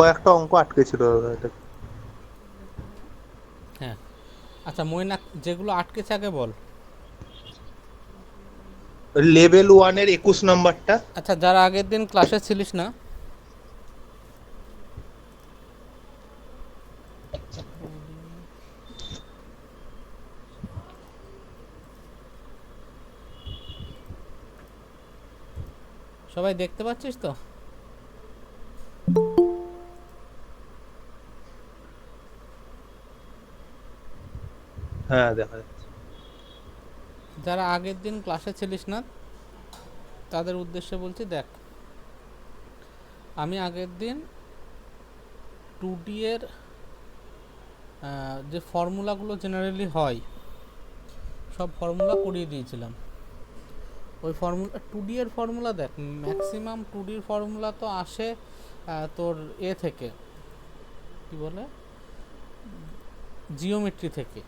কয়েকটা অঙ্ক আটকে ছিল এটা। হ্যাঁ, আচ্ছা মইনাক, যেগুলো আটকেছে আগে বল। লেভেল 1-এর 21 নম্বরটা। আচ্ছা, যারা আগের দিন ক্লাসে ছিলিস না, সবাই দেখতে পাচ্ছিস তো? হ্যাঁ, দেখা যাচ্ছে। যারা আগের দিন ক্লাসে ছিলিস না তাদের উদ্দেশ্যে বলছি, দেখ আমি আগের দিন 2D এর যে ফর্মুলাগুলো জেনারেলি হয় সব ফর্মুলা করিয়ে দিয়েছিলাম। ওই ফর্মুলা 2D এর ফর্মুলা দেখ, ম্যাক্সিমাম 2Dর ফর্মুলা তো আসে তোর থেকে কি বলে, জিওমেট্রি থেকে।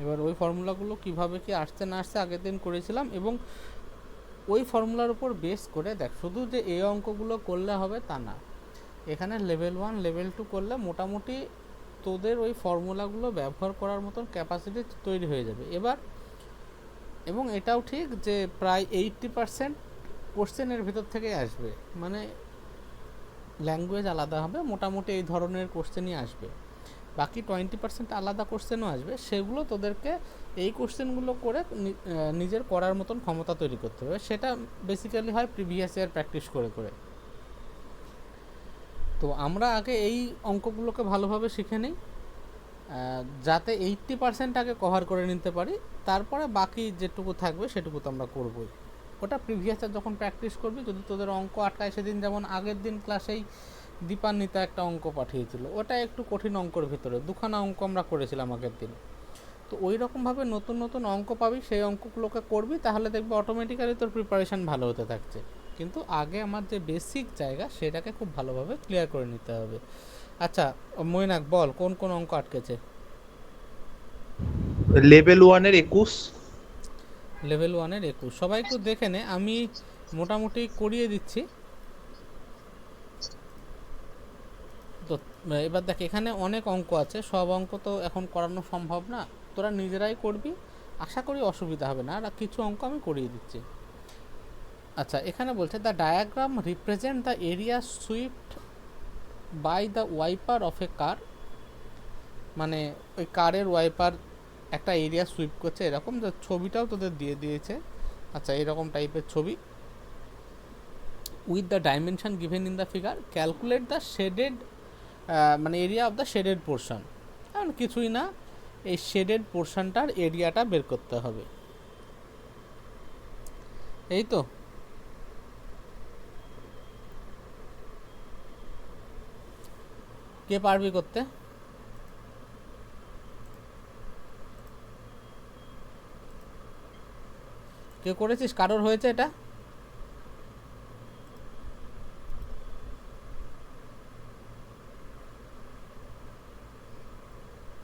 এবার ওই ফর্মুলাগুলো কিভাবে কি আসছে না আসছে আগের দিন করেছিলাম, এবং ওই ফর্মুলার উপর বেস করে দেখ, শুধু যে এই অঙ্কগুলো করলে হবে তা না, এখানে লেভেল 1 লেভেল 2 করলে মোটামুটি তোদের ওই ফর্মুলাগুলো ব্যবহার করার মতন ক্যাপাসিটি তৈরি হয়ে যাবে এবার। এবং এটাও ঠিক যে প্রায় 80% কোশ্চেনের ভিতর থেকেই আসবে, মানে ল্যাঙ্গুয়েজ আলাদা হবে, মোটামুটি এই ধরনের কোশ্চেনই আসবে। বাকি 20% আলাদা কোশ্চেনও আসবে, সেগুলো তোদেরকে এই কোশ্চেনগুলো করে নিজের করার মতন ক্ষমতা তৈরি করতে হবে। সেটা বেসিক্যালি হয় প্রিভিয়াস ইয়ার প্র্যাকটিস করে করে। তো আমরা আগে এই অঙ্কগুলোকে ভালোভাবে শিখে নিই, যাতে 80% আগে কভার করে নিতে পারি, তারপরে বাকি যেটুকু থাকবে সেটুকু তো আমরা করবই। ওটা প্রিভিয়াস ইয়ার যখন প্র্যাকটিস করবি, যদি তোদের অঙ্ক আটকায়, সেদিন যেমন আগের দিন ক্লাসেই দীপান্বিতা একটা অঙ্ক পাঠিয়েছিল, ওটা একটু কঠিন অঙ্কর ভিতরে, দুখানা অঙ্ক আমরা করেছিলাম আগের দিন। তো ওই রকমভাবে নতুন নতুন অঙ্ক পাবি, সেই অঙ্কগুলোকে করবি, তাহলে দেখবি অটোমেটিক্যালি তোর প্রিপারেশান ভালো হতে থাকছে। কিন্তু আগে আমার যে বেসিক জায়গা সেটাকে খুব ভালোভাবে ক্লিয়ার করে নিতে হবে। আচ্ছা মৈনাক, বল কোন কোন অঙ্ক আটকেছে। লেভেল 1-এর 21। লেভেল 1-এর 21 সবাই একটু দেখে নে, আমি মোটামুটি করিয়ে দিচ্ছি। তো এবার দেখ, এখানে অনেক অঙ্ক আছে, সব অঙ্ক তো এখন করানো সম্ভব না, তোরা নিজেরাই করবি, আশা করি অসুবিধা হবে না। আর কিছু অঙ্ক আমি করিয়ে দিচ্ছি। আচ্ছা, এখানে বলছে the diagram represent the area swept by the wiper of a car, মানে ওই কারের ওয়াইপার একটা এরিয়া সুইপ করছে, এরকম যে ছবিটাও তোদের দিয়ে দিয়েছে। আচ্ছা, এরকম টাইপের ছবি। With the dimension given in the figure, calculate the shaded, মানে area of the shaded portion. কারণ কিছুই না, এই শেডেড পোর্শনটার এরিয়াটা বের করতে হবে, এই তো। কে পারবি করতে? কে করেছিস? কারোর হয়েছে এটা?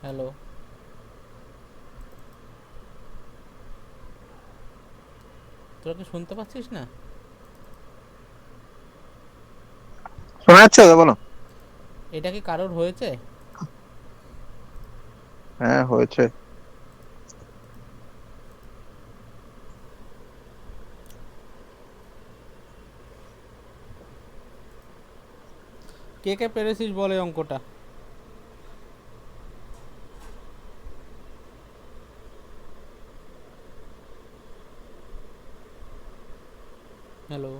হ্যালো, তোরা কি শুনতে পাচ্ছিস না? শোনা যাচ্ছে তো, বলো। এটা কি কারোর হয়েছে? হ্যাঁ, হয়েছে। কে কে পেরেছিস বলে অঙ্কটা? হ্যালো,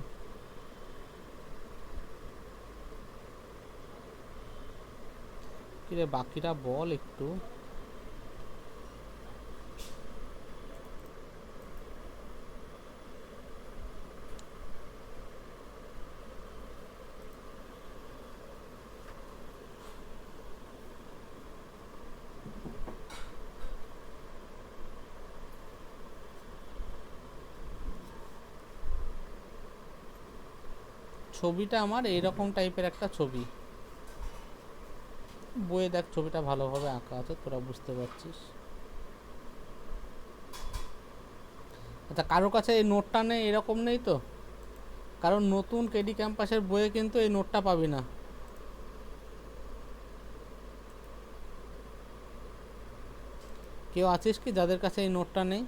কিরে বাকিরা বল একটু। ছবিটা আমার এইরকম টাইপের একটা ছবি, বইয়ে দেখ ছবিটা ভালোভাবে আঁকা আছে, তোরা বুঝতে পারছিস। আচ্ছা, কারোর কাছে এই নোটটা নেই এরকম নেই তো? কারণ নতুন কেডি ক্যাম্পাসের বইয়ে কিন্তু এই নোটটা পাবি না। কেউ আছিস কি যাদের কাছে এই নোটটা নেই?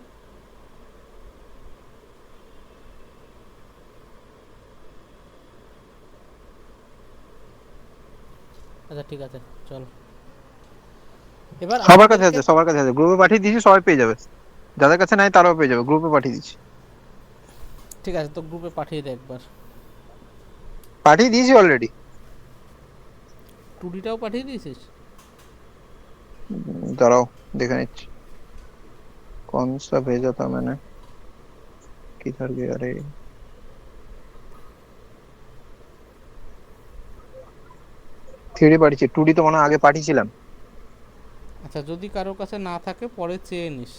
আচ্ছা ঠিক আছে, চল এবার সবার কাছে আমাদেরকে আছে, সবার কাছে আছে, গ্রুপে পাঠিয়ে দিয়েছি, সবাই পেয়ে যাবে। যাদের কাছে নাই তারাও পেয়ে যাবে, গ্রুপে পাঠিয়ে দিচ্ছি। ঠিক আছে, তো গ্রুপে পাঠিয়ে দে একবার। পাঠিয়ে দিয়েছি অলরেডি। টুডিটাও পাঠিয়ে দিয়েছিস? দাঁড়াও দেখে নিচ্ছি। कौन सा भेजा था मैंने, किधर गया रे? থ্রিডি পাঠিয়েছি, টুডি তো মনে হয় আগে পাঠিয়েছিলাম। আচ্ছা, যদি কারোর কাছে না থাকে পরে চেয়ে নিস।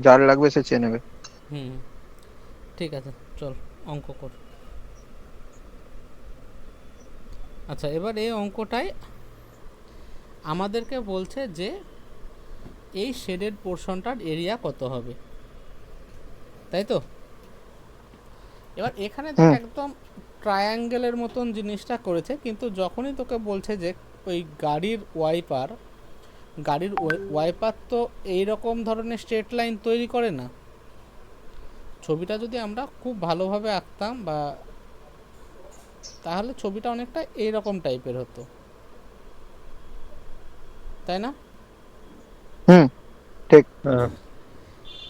যার লাগবে সে চেয়ে নেবে। হুম, ঠিক আছে, চল অঙ্ক কর। আচ্ছা, এবার এই অঙ্কটায় আমাদেরকে বলছে যে এই শেডেড পোর্শনটার এরিয়া কত হবে, তাই তো? এবার এখানে দেখ একদম ট্রায়াঙ্গেলের মতন জিনিসটা করেছে, কিন্তু যখনই তোকে বলছে যে ওই গাড়ির ওয়াইপার তো এইরকম ধরনের স্ট্রেট লাইন তৈরি করে না। ছবিটা যদি আমরা খুব ভালোভাবে আঁকতাম বা তাহলে ছবিটা অনেকটা এইরকম টাইপের হতো, তাই না? হুম, ঠিক। হ্যাঁ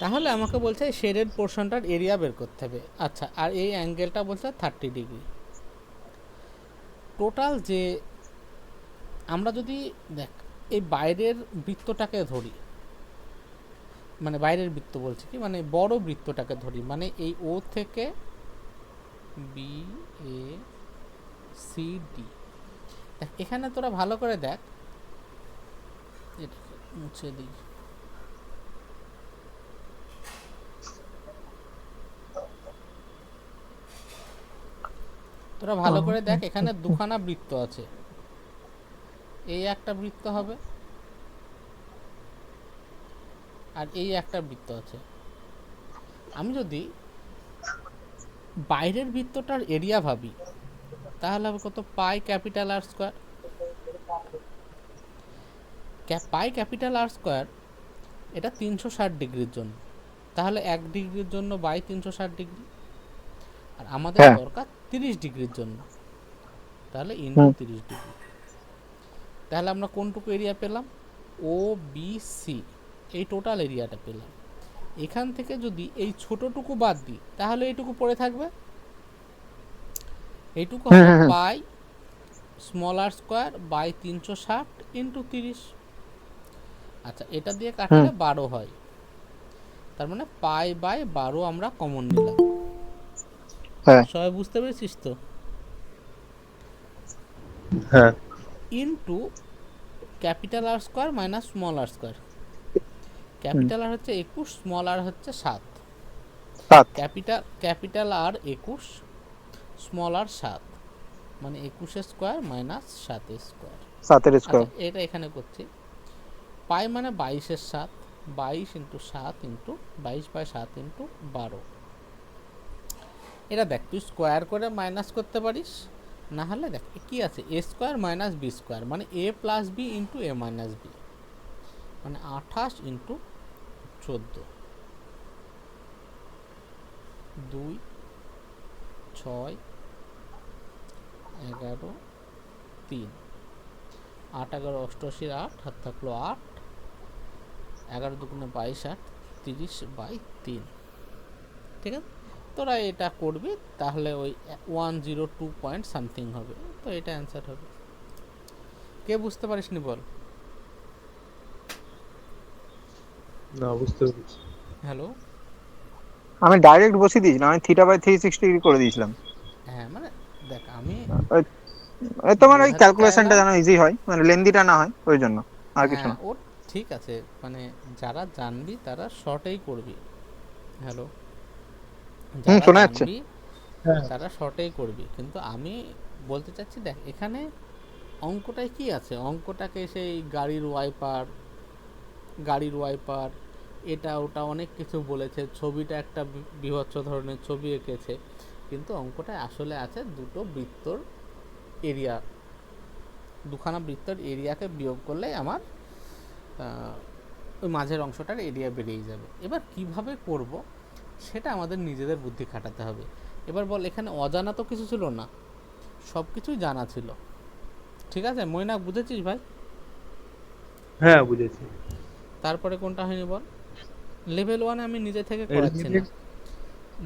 তাহলে আমাকে বলছে শেডেড পোর্শনটার এরিয়া বের করতে হবে। আচ্ছা, আর এই অ্যাঙ্গেলটা বলছে 30 ডিগ্রি। টোটাল যে আমরা যদি দেখ এই বাইরের বৃত্তটাকে ধরি, মানে বাইরের বৃত্ত বলছি কি, মানে বড় বৃত্তটাকে ধরি, মানে এই ও থেকে বি এ সি ডি। দেখ এখানে তোরা ভালো করে দেখ, এটাকে মুছে দিই। তোরা ভালো করে দেখ, এখানে দুখানা বৃত্ত আছে। এই একটা বৃত্ত হবে আর এই একটা বৃত্ত আছে। আমি যদি বাইরের বৃত্তটার এরিয়া ভাবি তাহলে হবে কত, pi capital R square. Pi capital R square এটা 360 ডিগ্রির জন্য, তাহলে 1 ডিগ্রির জন্য বাই 360 ডিগ্রি। আর আমাদের দরকার 30 ডিগ্রির জন্য, তাহলে ইন্টু 30 ডিগ্রি। তাহলে আমরা কোনটুকু এরিয়া পেলাম, ও বি সি, এই টোটাল এরিয়াটা পেলাম। এখান থেকে যদি এই ছোটটুকু বাদ দিই তাহলে এইটুকু পড়ে থাকবে, এইটুকু হবে pi small R square by 360 into 30। আচ্ছা, এটা দিয়ে কাটলে 12 হয়, তার মানে পাই বাই 12 আমরা কমন নিলাম। সবাই বুঝতে পেরেছিস তো? হ্যাঁ into capital R square minus small R square. Capital R হচ্ছে 21, স্মল আর হচ্ছে 7। ক্যাপিটাল আর 21, স্মল আর 7, মানে 21 স্কোয়ার মাইনাস 7 স্কোয়ার। 7 স্কোয়ার। এটা এখানে করছি। পাই মানে 22 7, 22 ইন্টু 7 ইন্টু 22 বাই 7 ইন্টু 12। এটা দেখ তুই স্কোয়ার করে মাইনাস করতে পারিস, না হলে দেখ কি আছে, এ স্কোয়ার মাইনাস বি স্কোয়ার, মানে এ প্লাস বি ইন্টু এ মাইনাস বি, মানে 28 ইন্টু 14, 2 6 11 3, 8 11 88, 8 হাত থাকলো 8, 11 দুগুণে 22, 8 30 বাই 3। ঠিক আছে, তোরা এটা করবি তাহলে ওই 102 পয়েন্ট সামথিং হবে, তো এটা অ্যান্সার হবে। কে বুঝতে পারিস নি বল? না বুঝতে পেরেছি। হ্যালো, আমি ডাইরেক্ট বসিয়ে দিয়েছিলাম, আমি থিটা বাই 360 ডিগ্রি করে দিয়েছিলাম। হ্যাঁ মানে দেখ আমি এই তোমার ওই বোঝাতে ক্যালকুলেশনটা চাইলাম, যেন ইজি হয়, মানে লেন্দিটা না হয়, ওই জন্য আর কিছু হ্যাঁ না। ও ঠিক আছে, মানে যারা জানবি তারা শর্টেই করবি। হ্যালো, যারা শোনা যাচ্ছে। জানবি হ্যাঁ তারা শর্টেই করবি, কিন্তু আমি বলতে চাচ্ছি দেখ এখানে অঙ্কটায় কি আছে, অঙ্কটাকে সেই গাড়ির ওয়াইপার এটা ওটা অনেক কিছু বলেছে, ছবিটা একটা বীভৎস ধরনের ছবি এঁকেছে, কিন্তু অঙ্কটায় আসলে আছে দুখানা বৃত্তর এরিয়াকে বিয়োগ করলেই আমার ওই মাঝের অংশটার এরিয়া বেরিয়ে যাবে। এবার কিভাবে করব সেটা আমাদের নিজেদের বুদ্ধি খাটাতে হবে। এবার বল, এখানে অজানা তো কিছু ছিল না, সব কিছুই জানা ছিল। ঠিক আছে মৈনাক, বুঝেছিস ভাই? হ্যাঁ বুঝেছি। তারপরে কোনটা হয়নি বল? লেভেল 1 আমি নিজে থেকে করাচ্ছি না, লেভেল,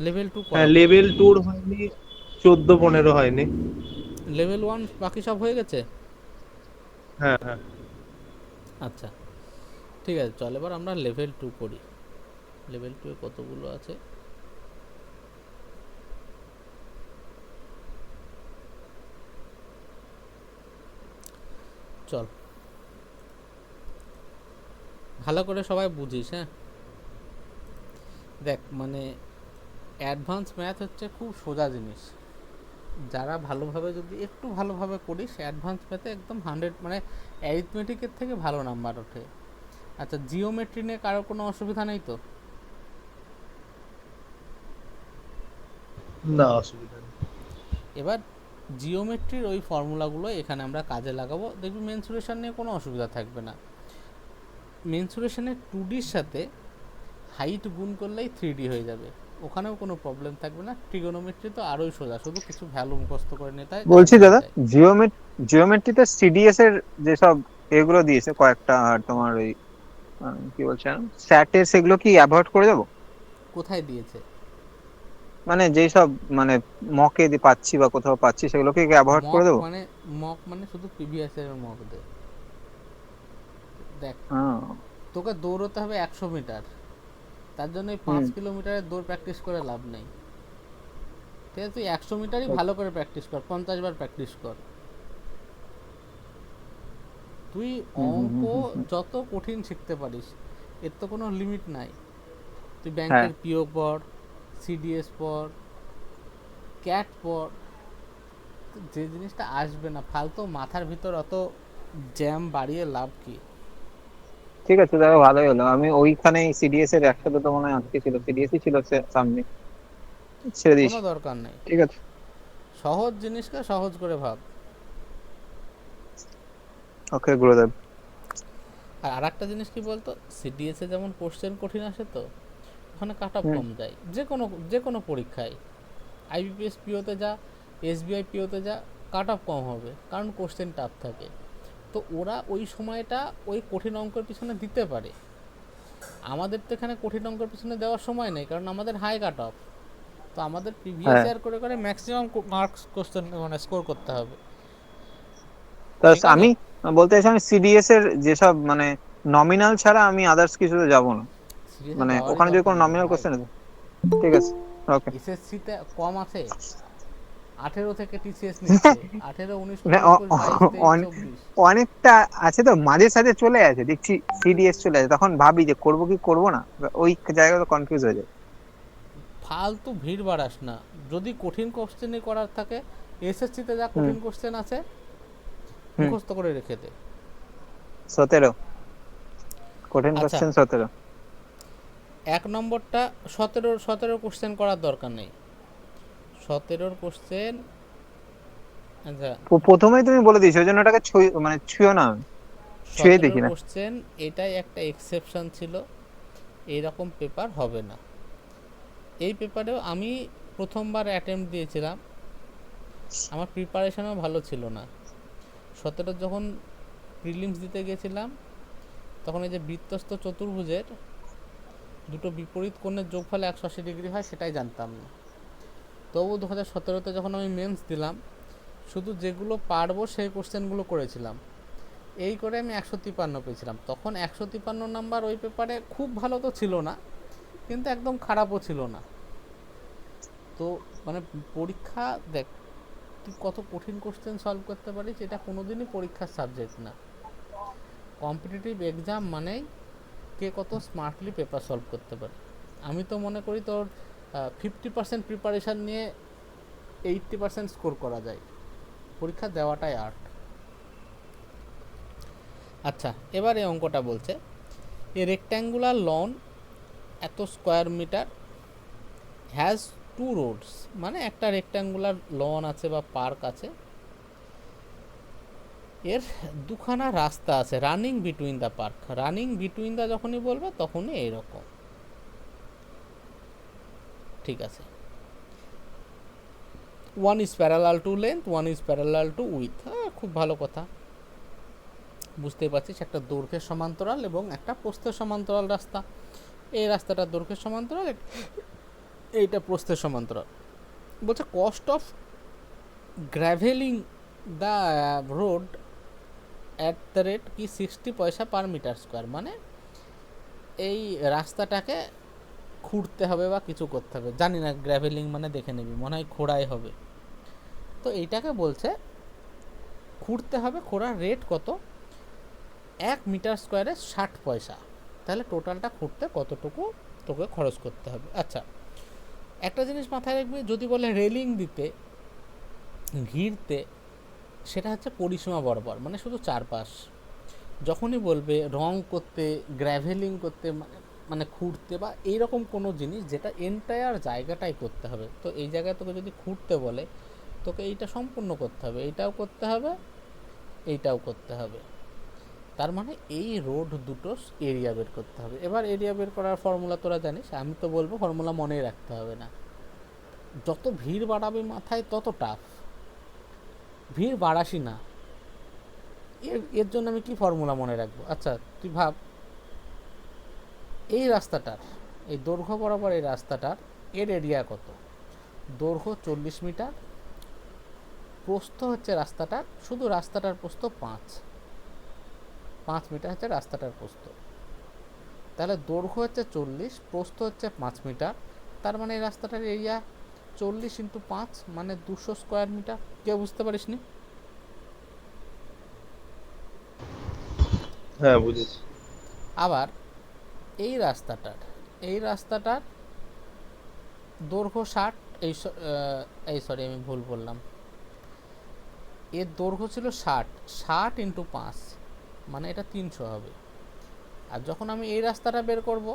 লেভেল 2 হ্যাঁ করাবো। লেভেল 2 হয়নি, 14-15 হয়নি। লেভেল 1 বাকি সব হয়ে গেছে। হ্যাঁ হ্যাঁ। আচ্ছা ঠিক আছে, চল এবার আমরা লেভেল 2 করি। লেভেল 2 এ কতগুলো আছে? চল ভালো করে সবাই বুঝিস, হ্যাঁ। দেখ মানে অ্যাডভান্স ম্যাথ হচ্ছে খুব সোজা জিনিস। যারা ভালোভাবে, যদি একটু ভালোভাবে করিস, অ্যাডভান্স ম্যাথে একদম 100, মানে অ্যারিথমেটিকের থেকে ভালো নাম্বার ওঠে। আচ্ছা, জিওমেট্রি নিয়ে কারো কোনো অসুবিধা নেই তো? না অসুবিধা নেই। এবার জিওমেট্রির ওই ফর্মুলাগুলো এখানে আমরা কাজে লাগাবো, দেখবি মেনসুরেশন নিয়ে কোনো অসুবিধা থাকবে না। মেনসুরেশনের 2ডির সাথে হাইট গুণ করলেই 3D হয়ে যাবে, ওখানেও কোনো প্রবলেম থাকবে না। ট্রিগোনোমেট্রি তো আরোই সোজা, শুধু কিছু ভ্যালু মুখস্থ করে নিতে হয়, বলছি তাহলে হয়ে দাদা, যায়। জিওমেট্রিতে সিডিএস এর যেসব এগুলো দিয়েছে কয়েকটা, আর তোমার ওই কি বলছেন স্যাটের, সেগুলো কি অ্যাভয়েড করে দেবো? কোথায় দিয়েছে? মানে যেই সব মানে মকে পাচ্ছি বা কোথাও পাচ্ছি, সেগুলোকে অ্যাভয়েড করে মক দেবো? মানে, মক মানে শুধু প্রিভিয়াস এর মক দে। দেখ, হ্যাঁ। তোকে দৌড়তে হবে 100 মিটার, তার জন্য এই হুম। 5 কিলোমিটারের দৌড় প্র্যাকটিস করে লাভ নেই। ঠিক আছে, তুই 100 মিটারই ভালো করে প্র্যাকটিস কর, 50 বার প্র্যাকটিস কর। তুই হুম হুম অঙ্ক হুম হুম হুম। যত কঠিন শিখতে পারিস, এর তো কোনো লিমিট নাই। তুই হ্যাঁ। ব্যাংকের পিও পড়, সিডিএস পড়, ক্যাট পড়, যে জিনিসটা আসবে না, ফালতু মাথার ভিতর অত জ্যাম বাড়িয়ে লাভ কি? ঠিক আছে দাদা, ভালোই হলো। আমি ওইখানে সিডিএস এর একসাথে তো মনে হয় আজকে ছিল, সিডিএসই ছিল সামনে, ছেড়ে দিস। কোনো দরকার নেই, ঠিক আছে। সহজ জিনিসকে সহজ করে ভাব। ওকে গুরুদেব। আর আরেকটা জিনিস কি বলতো, সিডিএসে যেমন কোশ্চেন কঠিন আসে, তো ওখানে কাট অফ হুম। কম যায় যে কোনো পরীক্ষায়। আইবিপিএস পিওতে যা, এসবিআই পিওতে যা, কাট অফ কম হবে, কারণ কোশ্চেন টাফ থাকে। তো ওরা ওই সময়টা ওই কঠিন অঙ্কের পিছনে দিতে পারে। আমাদের তো এখানে কঠিন অঙ্কের পিছনে দেওয়ার সময় নেই, কারণ আমাদের হাই কাট অফ। তো আমাদের প্রিভিয়াস হ্যাঁ, ইয়ার করে করে ম্যাক্সিমাম মার্কস কোশ্চেন মানে স্কোর করতে হবে। তা ঠিক আছে, আমি বলতে চাইছি, আমি সিডিএস এর যেসব মানে নমিনাল ছাড়া আমি আদার্স কিছুতে যাবো না। সিরিয়াসে মানে যাওয়ারই ওখানে যদি দরকার কোনো নেই নমিনাল ভাই। কোশ্চেন আছে। ঠিক আছে। ওকে। এসএসসিতে কম আছে, 18 থেকে টিসিএস নিচ্ছে, 18, 19, মানে 20, 21, 22, 23, 24। অনেকটা আছে তো, মাঝে সাঝে চলে আসে দেখছি, সিডিএস চলে আসে, তখন ভাবি যে করবো কি করবো না, ওই জায়গায় তো কনফিউজ হয়ে যায়। ফালতু ভিড় বাড়াস না, যদি কঠিন কোশ্চেনই করার থাকে, এসএসসিতে যা হুম কঠিন কোশ্চেন আছে হুম। মুখস্থ করে রেখে দে। 17 কঠিন আচ্ছা, কোশ্চেন 17। 1 নম্বরটা 17 কোশ্চেন করার দরকার নেই। 17 কোশ্চেন, আচ্ছা, প্রথমেই তুমি বলে দিয়েছো, ওই জন্য ওটাকে মানে ছুঁয়ো না, আমি ছুঁয়ে 17 দেখি না। কোশ্চেন এটাই একটা এক্সেপশন ছিল, এইরকম পেপার হবে না। এই পেপারেও আমি প্রথমবার অ্যাটেম্প্ট দিয়েছিলাম, আমার প্রিপারেশনও ভালো ছিল না। 17 যখন প্রিলিমস দিতে গেছিলাম, তখন এই যে বৃত্তস্থ চতুর্ভুজের দুটো বিপরীত কোণের যোগফল 180 ডিগ্রি হয়, সেটাই জানতাম না। তবু 2017-তে যখন আমি মেন্স দিলাম, শুধু যেগুলো পারবো সেই কোশ্চেনগুলো করেছিলাম, এই করে আমি 153 পেয়েছিলাম। তখন 153 নাম্বার ওই পেপারে খুব ভালো তো ছিল না, কিন্তু একদম খারাপও ছিল না। তো মানে পরীক্ষা দেখ, তুই কত কঠিন কোশ্চেন সলভ করতে পারিস, এটা কোনোদিনই পরীক্ষার সাবজেক্ট না। কম্পিটিটিভ এক্সাম মানেই কে কত স্মার্টলি পেপার সলভ করতে পারে। আমি তো মনে করি তোর 50% প্রিপারেশান নিয়ে 80% স্কোর করা যায়, পরীক্ষা দেওয়াটাই আর্ট। আচ্ছা, এবার এই অঙ্কটা বলছে, এ রেক্ট্যাঙ্গুলার লন এত স্কোয়ার মিটার হ্যাজ 2 রোডস, মানে একটা রেক্ট্যাঙ্গুলার লন আছে বা পার্ক আছে, এর দুখানা রাস্তা আছে running between the park. Running between the যখনই বলবে তখনই এইরকম, ঠিক আছে। One is parallel to length, one is parallel to with. খুব ভালো কথা, বুঝতেই পারছিস একটা দৈর্ঘ্যের সমান্তরাল এবং একটা প্রস্থের সমান্তরাল রাস্তা। এই রাস্তাটা দৈর্ঘ্যের সমান্তরাল, এইটা প্রস্থের সমান্তরাল। বলছে cost of gravelling the road at the rate কি 60 পয়সা পার মিটার স্কোয়ার। মানে এই রাস্তাটাকে খুঁড়তে হবে বা কিছু করতে হবে, জানি না গ্র্যাভেলিং মানে দেখে নিবি, মনে হয় খোঁড়াই হবে। তো এইটাকে বলছে খুঁড়তে হবে, খোঁড়ার রেট কত, 1 মিটার স্কোয়ারে 60 পয়সা। তাহলে টোটালটা খুঁড়তে কতটুকু তোকে খরচ করতে হবে। আচ্ছা, একটা জিনিস মাথায় রাখবি, যদি বলে রেলিং দিতে, ঘিরতে, সেটা হচ্ছে পরিসীমা বরাবর, মানে শুধু চারপাশ। যখনই বলবে রং করতে, গ্র্যাভেলিং করতে, মানে খুঁড়তে বা এইরকম কোনো জিনিস যেটা এন্টায়ার জায়গাটাই করতে হবে, তো এই জায়গায় তোকে যদি খুঁড়তে বলে তোকে এইটা সম্পূর্ণ করতে হবে, এইটাও করতে হবে, এইটাও করতে হবে। তার মানে এই রোড দুটো এরিয়া বের করতে হবে। এবার এরিয়া বের করার ফর্মুলা তোরা জানিস, আমি তো বলবো ফর্মুলা মনেই রাখতে হবে না। যত ভিড় বাড়াবে মাথায় তত টাফ, ভিড় বাড়াসি না। এর জন্য আমি কি ফর্মুলা মনে রাখবো? আচ্ছা তুই ভাব, এই রাস্তাটার, এই দৈর্ঘ্য বরাবর এই রাস্তাটার এর এরিয়া কত? দৈর্ঘ্য 40 মিটার, প্রস্থ হচ্ছে রাস্তাটার, শুধু রাস্তাটার প্রস্থ 5 মিটার হচ্ছে রাস্তাটার প্রস্থ। তাহলে দৈর্ঘ্য হচ্ছে 40, প্রস্থ হচ্ছে 5 মিটার, তার মানে এই রাস্তাটার এরিয়া 40 × 5 মানে 200 স্কোয়ার মিটার। কেউ বুঝতে পারিস নি? হ্যাঁ বুঝেছি। আবার এই রাস্তাটার দৈর্ঘ্য 60, এই সরি আমি ভুল বললাম, এর দৈর্ঘ্য ছিল 60 × 5 মানে এটা 300 হবে। আর যখন আমি এই রাস্তাটা বের করব,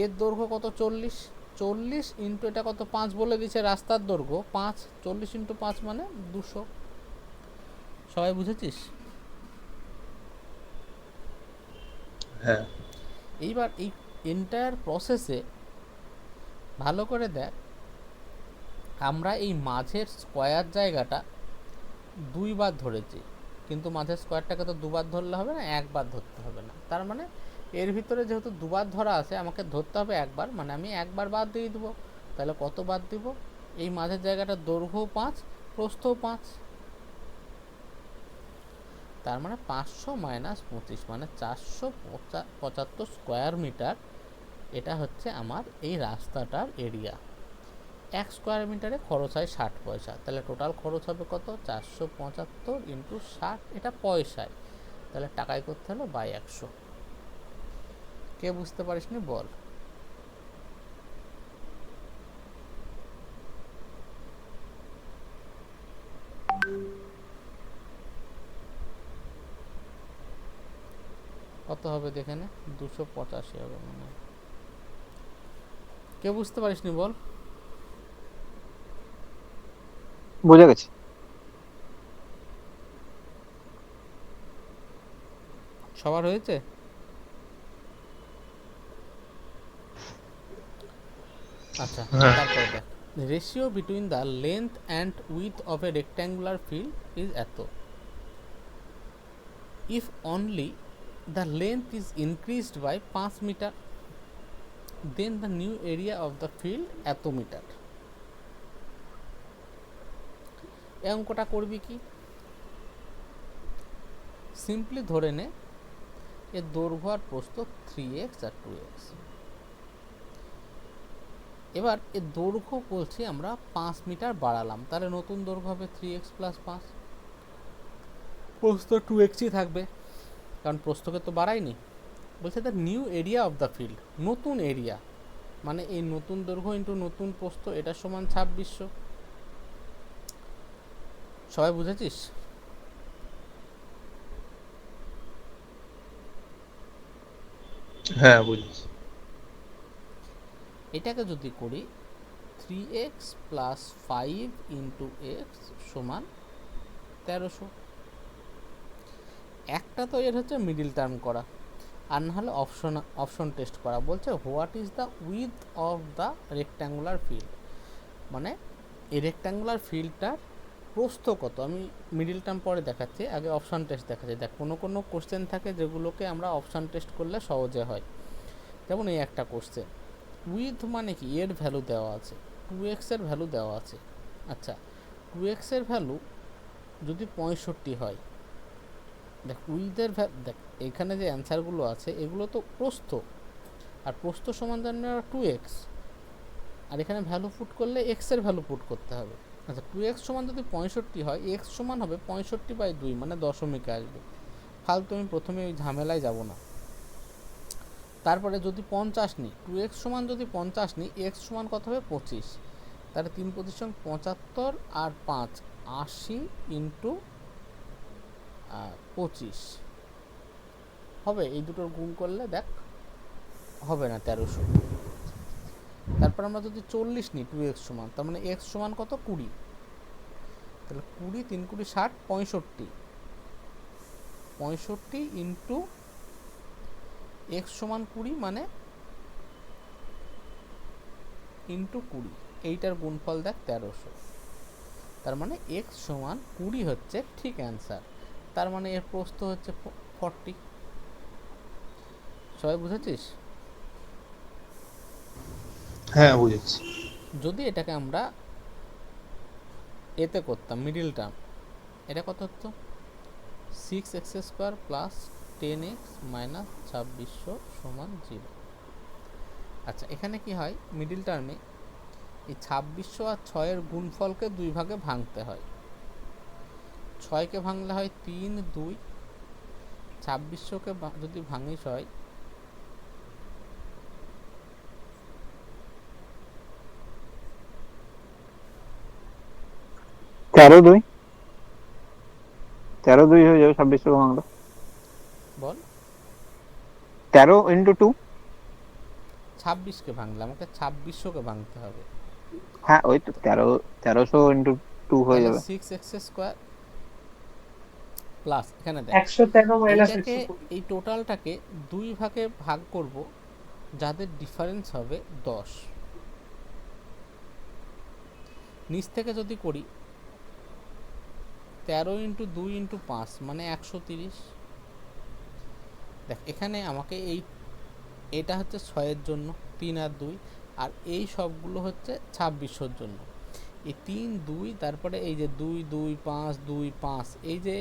এর দৈর্ঘ্য কত, 40 ইন্টু এটা কত, 5 বলে দিচ্ছে রাস্তার দৈর্ঘ্য 5, 40 × 5 মানে 200। সবাই বুঝেছিস? হ্যাঁ এইবার এই এন্টায়ার প্রসেসে ভালো করে দেখ, আমরা এই মাঝের স্কোয়ার জায়গাটা 2 বার ধরেছি, কিন্তু মাঝের স্কোয়ারটাকে তো 2 বার ধরলে হবে না, 1 বার ধরতে হবে না। তার মানে এর ভিতরে যেহেতু 2 বার ধরা আছে, আমাকে ধরতে হবে 1 বার, মানে আমি 1 বার বাদ দিয়ে দেবো। তাহলে কত বাদ দিব? এই মাঝের জায়গাটার দৈর্ঘ্য 5, প্রস্থও 5, তার মানে 500 - 25 মানে 475 স্কোয়ার মিটার। এটা হচ্ছে আমার এই রাস্তাটার এরিয়া। 1 স্কোয়ার মিটারে খরচ হয় 60 পয়সা, তাহলে টোটাল খরচ হবে কত, 475 × 60, এটা পয়সায়, তাহলে টাকায় করতে হলো বাই 100। কে বুঝতে পারিস নি বল? কত হবে দেখে নে, 285 হবে মনে হয়। কে বুঝতে পারিস নি বল? বুঝে গেছি। সবার হয়েছে? আচ্ছা তারপরে দেখ, ratio between the length and width of a rectangular field is এত। If only the length is increased by 5 metre, then the new area of the field এত মিটার। এই অঙ্কটা করবি কি, সিম্পলি ধরে নে এর দৈর্ঘ্য আর প্রস্থ 3x আর 2x। এবার এর দৈর্ঘ্য বলছি আমরা 5 মিটার বাড়ালাম, তাহলে নতুন দৈর্ঘ্য হবে 3x + 5, প্রস্থ 2xই থাকবে কারণ প্রস্থকে তো বাড়াইনি। বলছে the new area of the field, নতুন এরিয়া মানে এই নতুন দৈর্ঘ্য ইন্টু নতুন প্রস্থ, এটা সমান 2600। সবাই বুঝেছিস? হ্যাঁ বুঝেছি। এটাকে যদি করি 3x + 5 × x = 1300। একটা তো এর হচ্ছে মিডিল টার্ম করা, আর না হলে অপশন টেস্ট করা। বলছে what is the with of the rectangular field, মানে এই রেক্ট্যাঙ্গুলার ফিল্ডটার প্রস্থ কত। আমি মিডিল টার্ম পরে দেখাচ্ছি, আগে অপশন টেস্ট দেখাচ্ছি। দেখ কোনো কোনো কোশ্চেন থাকে যেগুলোকে আমরা অপশন টেস্ট করলে সহজে হয়, যেমন এই একটা কোশ্চেন উইথ মানে কি, এর ভ্যালু দেওয়া আছে, 2x এর ভ্যালু দেওয়া আছে। আচ্ছা 2x এর ভ্যালু যদি 65 হয়, দেখ উইথের দেখ এখানে যে অ্যান্সারগুলো আছে এগুলো তো প্রস্থ, আর প্রস্থ সমান জানি 2x, আর এখানে ভ্যালু পুট করলে x এর ভ্যালু পুট করতে হবে। আচ্ছা 2x সমান যদি 65 হয়, x সমান হবে 65/2, মানে দশমিকে আসবে। ফালতু আমি প্রথমে ওই ঝামেলায় যাব না। তারপরে যদি 50 নিই, 2x সমান যদি 50 নিই, x সমান কত হবে 25, তাহলে 3 × 75 আর 5 80 ইন্টু 25 হবে। এই দুটোর গুণ করলে দেখ হবে না 1300। তারপর আমরা যদি 40 নিই 2x সমান, তার মানে x সমান কত 20, তাহলে 20 3 × 20 60, 65 ইন্টু x সমান 20, মানে ইন্টু 20, এইটার গুণফল দেখ 1300। তার মানে x সমান 20 হচ্ছে ঠিক অ্যান্সার। তার মানে এর প্রস্থ হচ্ছে 40। সবাই বুঝেছিস? হ্যাঁ বুঝেছি। যদি এটাকে আমরা এতে করতাম মিডিল টার্ম, এটা কত হতো 6x² প্লাস 10x মাইনাস 2600 সমান 0। আচ্ছা এখানে কি হয়, মিডিল টার্মে এই 2600 আর 6 এর গুণফলকে 2 ভাগে ভাঙতে হয়। 6কে ভাঙলে হয় 3 2, 2600কে যদি ভাঙিস হয় 13 2 হয়ে যাবে 2600 ভাঙলো। বল 13 × 2, 26কে ভাঙলে আমাকে 2600কে ভাঙতে হবে, হ্যাঁ ওই তো 1300 × 2 হয়ে তাহলে যাবে। 6x² প্লাস এখানে দেখ 113 মাইনাস এইটাকে 120। এই টোটালটাকে 2 ভাগে ভাগ করব যাদের ডিফারেন্স হবে 10। নিচ থেকে যদি করি 13 × 2 × 5 মানে 130। দেখ এখানে আমাকে এটা হচ্ছে 6-এর জন্য 3 আর 2, আর এই সবগুলো হচ্ছে 2600-র জন্য। এই 3 2, তারপরে এই যে 2 2 5 2 5, এই যে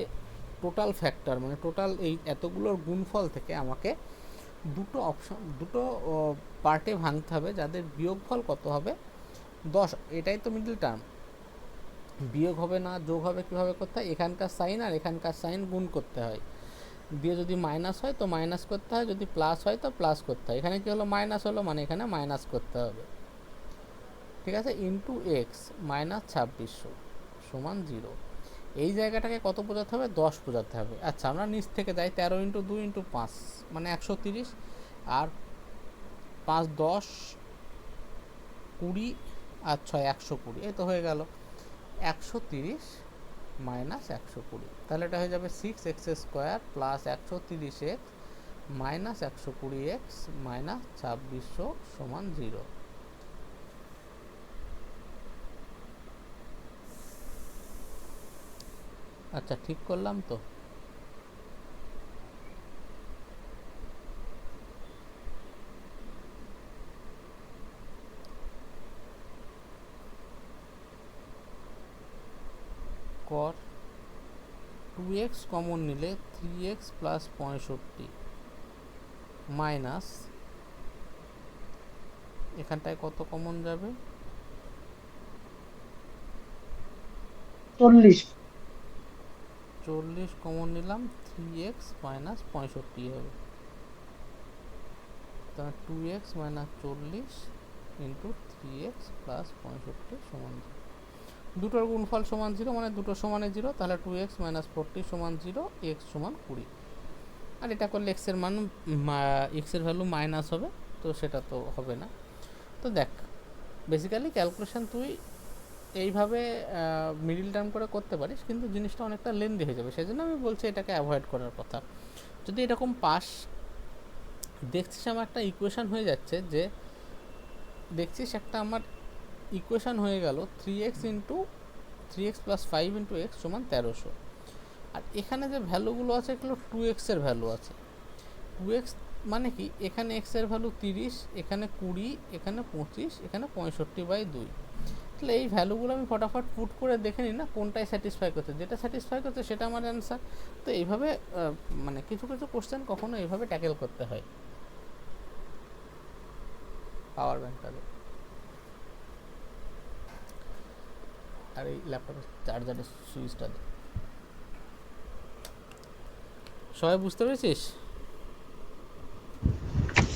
টোটাল ফ্যাক্টর, মানে টোটাল এই এতগুলোর গুণফল থেকে আমাকে দুটো পার্টে ভাঙতে হবে যাদের বিয়োগফল কত হবে 10। এটাই তো মিডল টার্ম, বিয়োগ হবে না যোগ হবে কীভাবে করতে হয়, এখানকার সাইন আর এখানকার সাইন গুণ করতে হয়, দিয়ে যদি মাইনাস হয় তো মাইনাস করতে হয়, যদি প্লাস হয় তো প্লাস করতে হয়। এখানে কি হলো মাইনাস হলো, মানে এখানে মাইনাস করতে হবে, ঠিক আছে, ইন্টু এক্স মাইনাস 2600 সমান 0। এই জায়গাটাকে কত বোঝাতে হবে 10 বোঝাতে হবে। আচ্ছা আমরা নিচ থেকে যাই 13 × 2 × 5 মানে 130, আর 5 10 20 আর 6 120, এই তো হয়ে গেল 130 মাইনাস 120, তাহলে এটা হয়ে যাবে 6x² plus 130x minus 120x minus 2600 সমান 0। আচ্ছা ঠিক করলাম তো? কর 2x কমন নিলে 3x প্লাস 65 মাইনাস এখানটায় কত কমন যাবে 40 কমন নিলাম, 3x মাইনাস 65 হবে, তাহলে 2x minus 40 into 3x plus 65 সমান 0। দুটোর গুণফল সমান 0, মানে দুটো সমানে 0, তাহলে 2x মাইনাস 40 সমান 0, x সমান 20। আর এটা করলে x এর মান x এর ভ্যালু মাইনাস হবে, তো সেটা তো হবে না। তো দেখ বেসিক্যালি ক্যালকুলেশন তুই এইভাবে মিডিল টার্ম করে করতে পারিস, কিন্তু জিনিসটা অনেকটা লেন্দি হয়ে যাবে, সেই জন্য আমি বলছি এটাকে অ্যাভয়েড করার কথা। যদি এরকম পাস দেখছিস আমার একটা ইকুয়েশান হয়ে যাচ্ছে, যে দেখছিস একটা আমার ইকুয়েশান হয়ে গেল 3x into 3x plus 5 into x সমান 1300, আর এখানে যে ভ্যালুগুলো আছে এগুলো 2x এর ভ্যালু আছে। 2x মানে কি, এখানে x এর ভ্যালু 30, এখানে 20, এখানে 25, এখানে 65/2। তাহলে এই ভ্যালুগুলো আমি ফটাফট পুট করে দেখে নিই না কোনটাই স্যাটিসফাই করছে, যেটা স্যাটিসফাই করছে সেটা আমার অ্যান্সার। তো এইভাবে মানে কিছু কিছু কোশ্চেন কখনো এইভাবে ট্যাকেল করতে হয়। পাওয়ার ব্যাংকটা দে, আর এই ল্যাপটপের চার্জারের সুইচটা দে। সবাই বুঝতে পেরেছিস?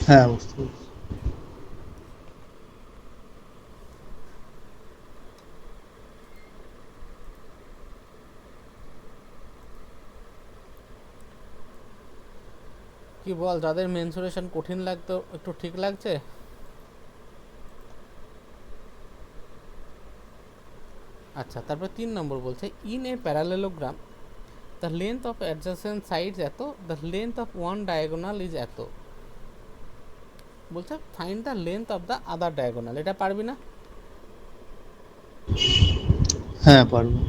হ্যাঁ বুঝতে পেরেছি। কি বল, যাদের মেনসুরেশন কঠিন লাগতো একটু ঠিক লাগছে? আচ্ছা, তারপর 3 নম্বর বলছে in a parallelogram the length of adjacent sides এত, the length of one diagonal is এত। বলছে find the length of the other diagonal. এটা পারবি না? হ্যাঁ পারবো।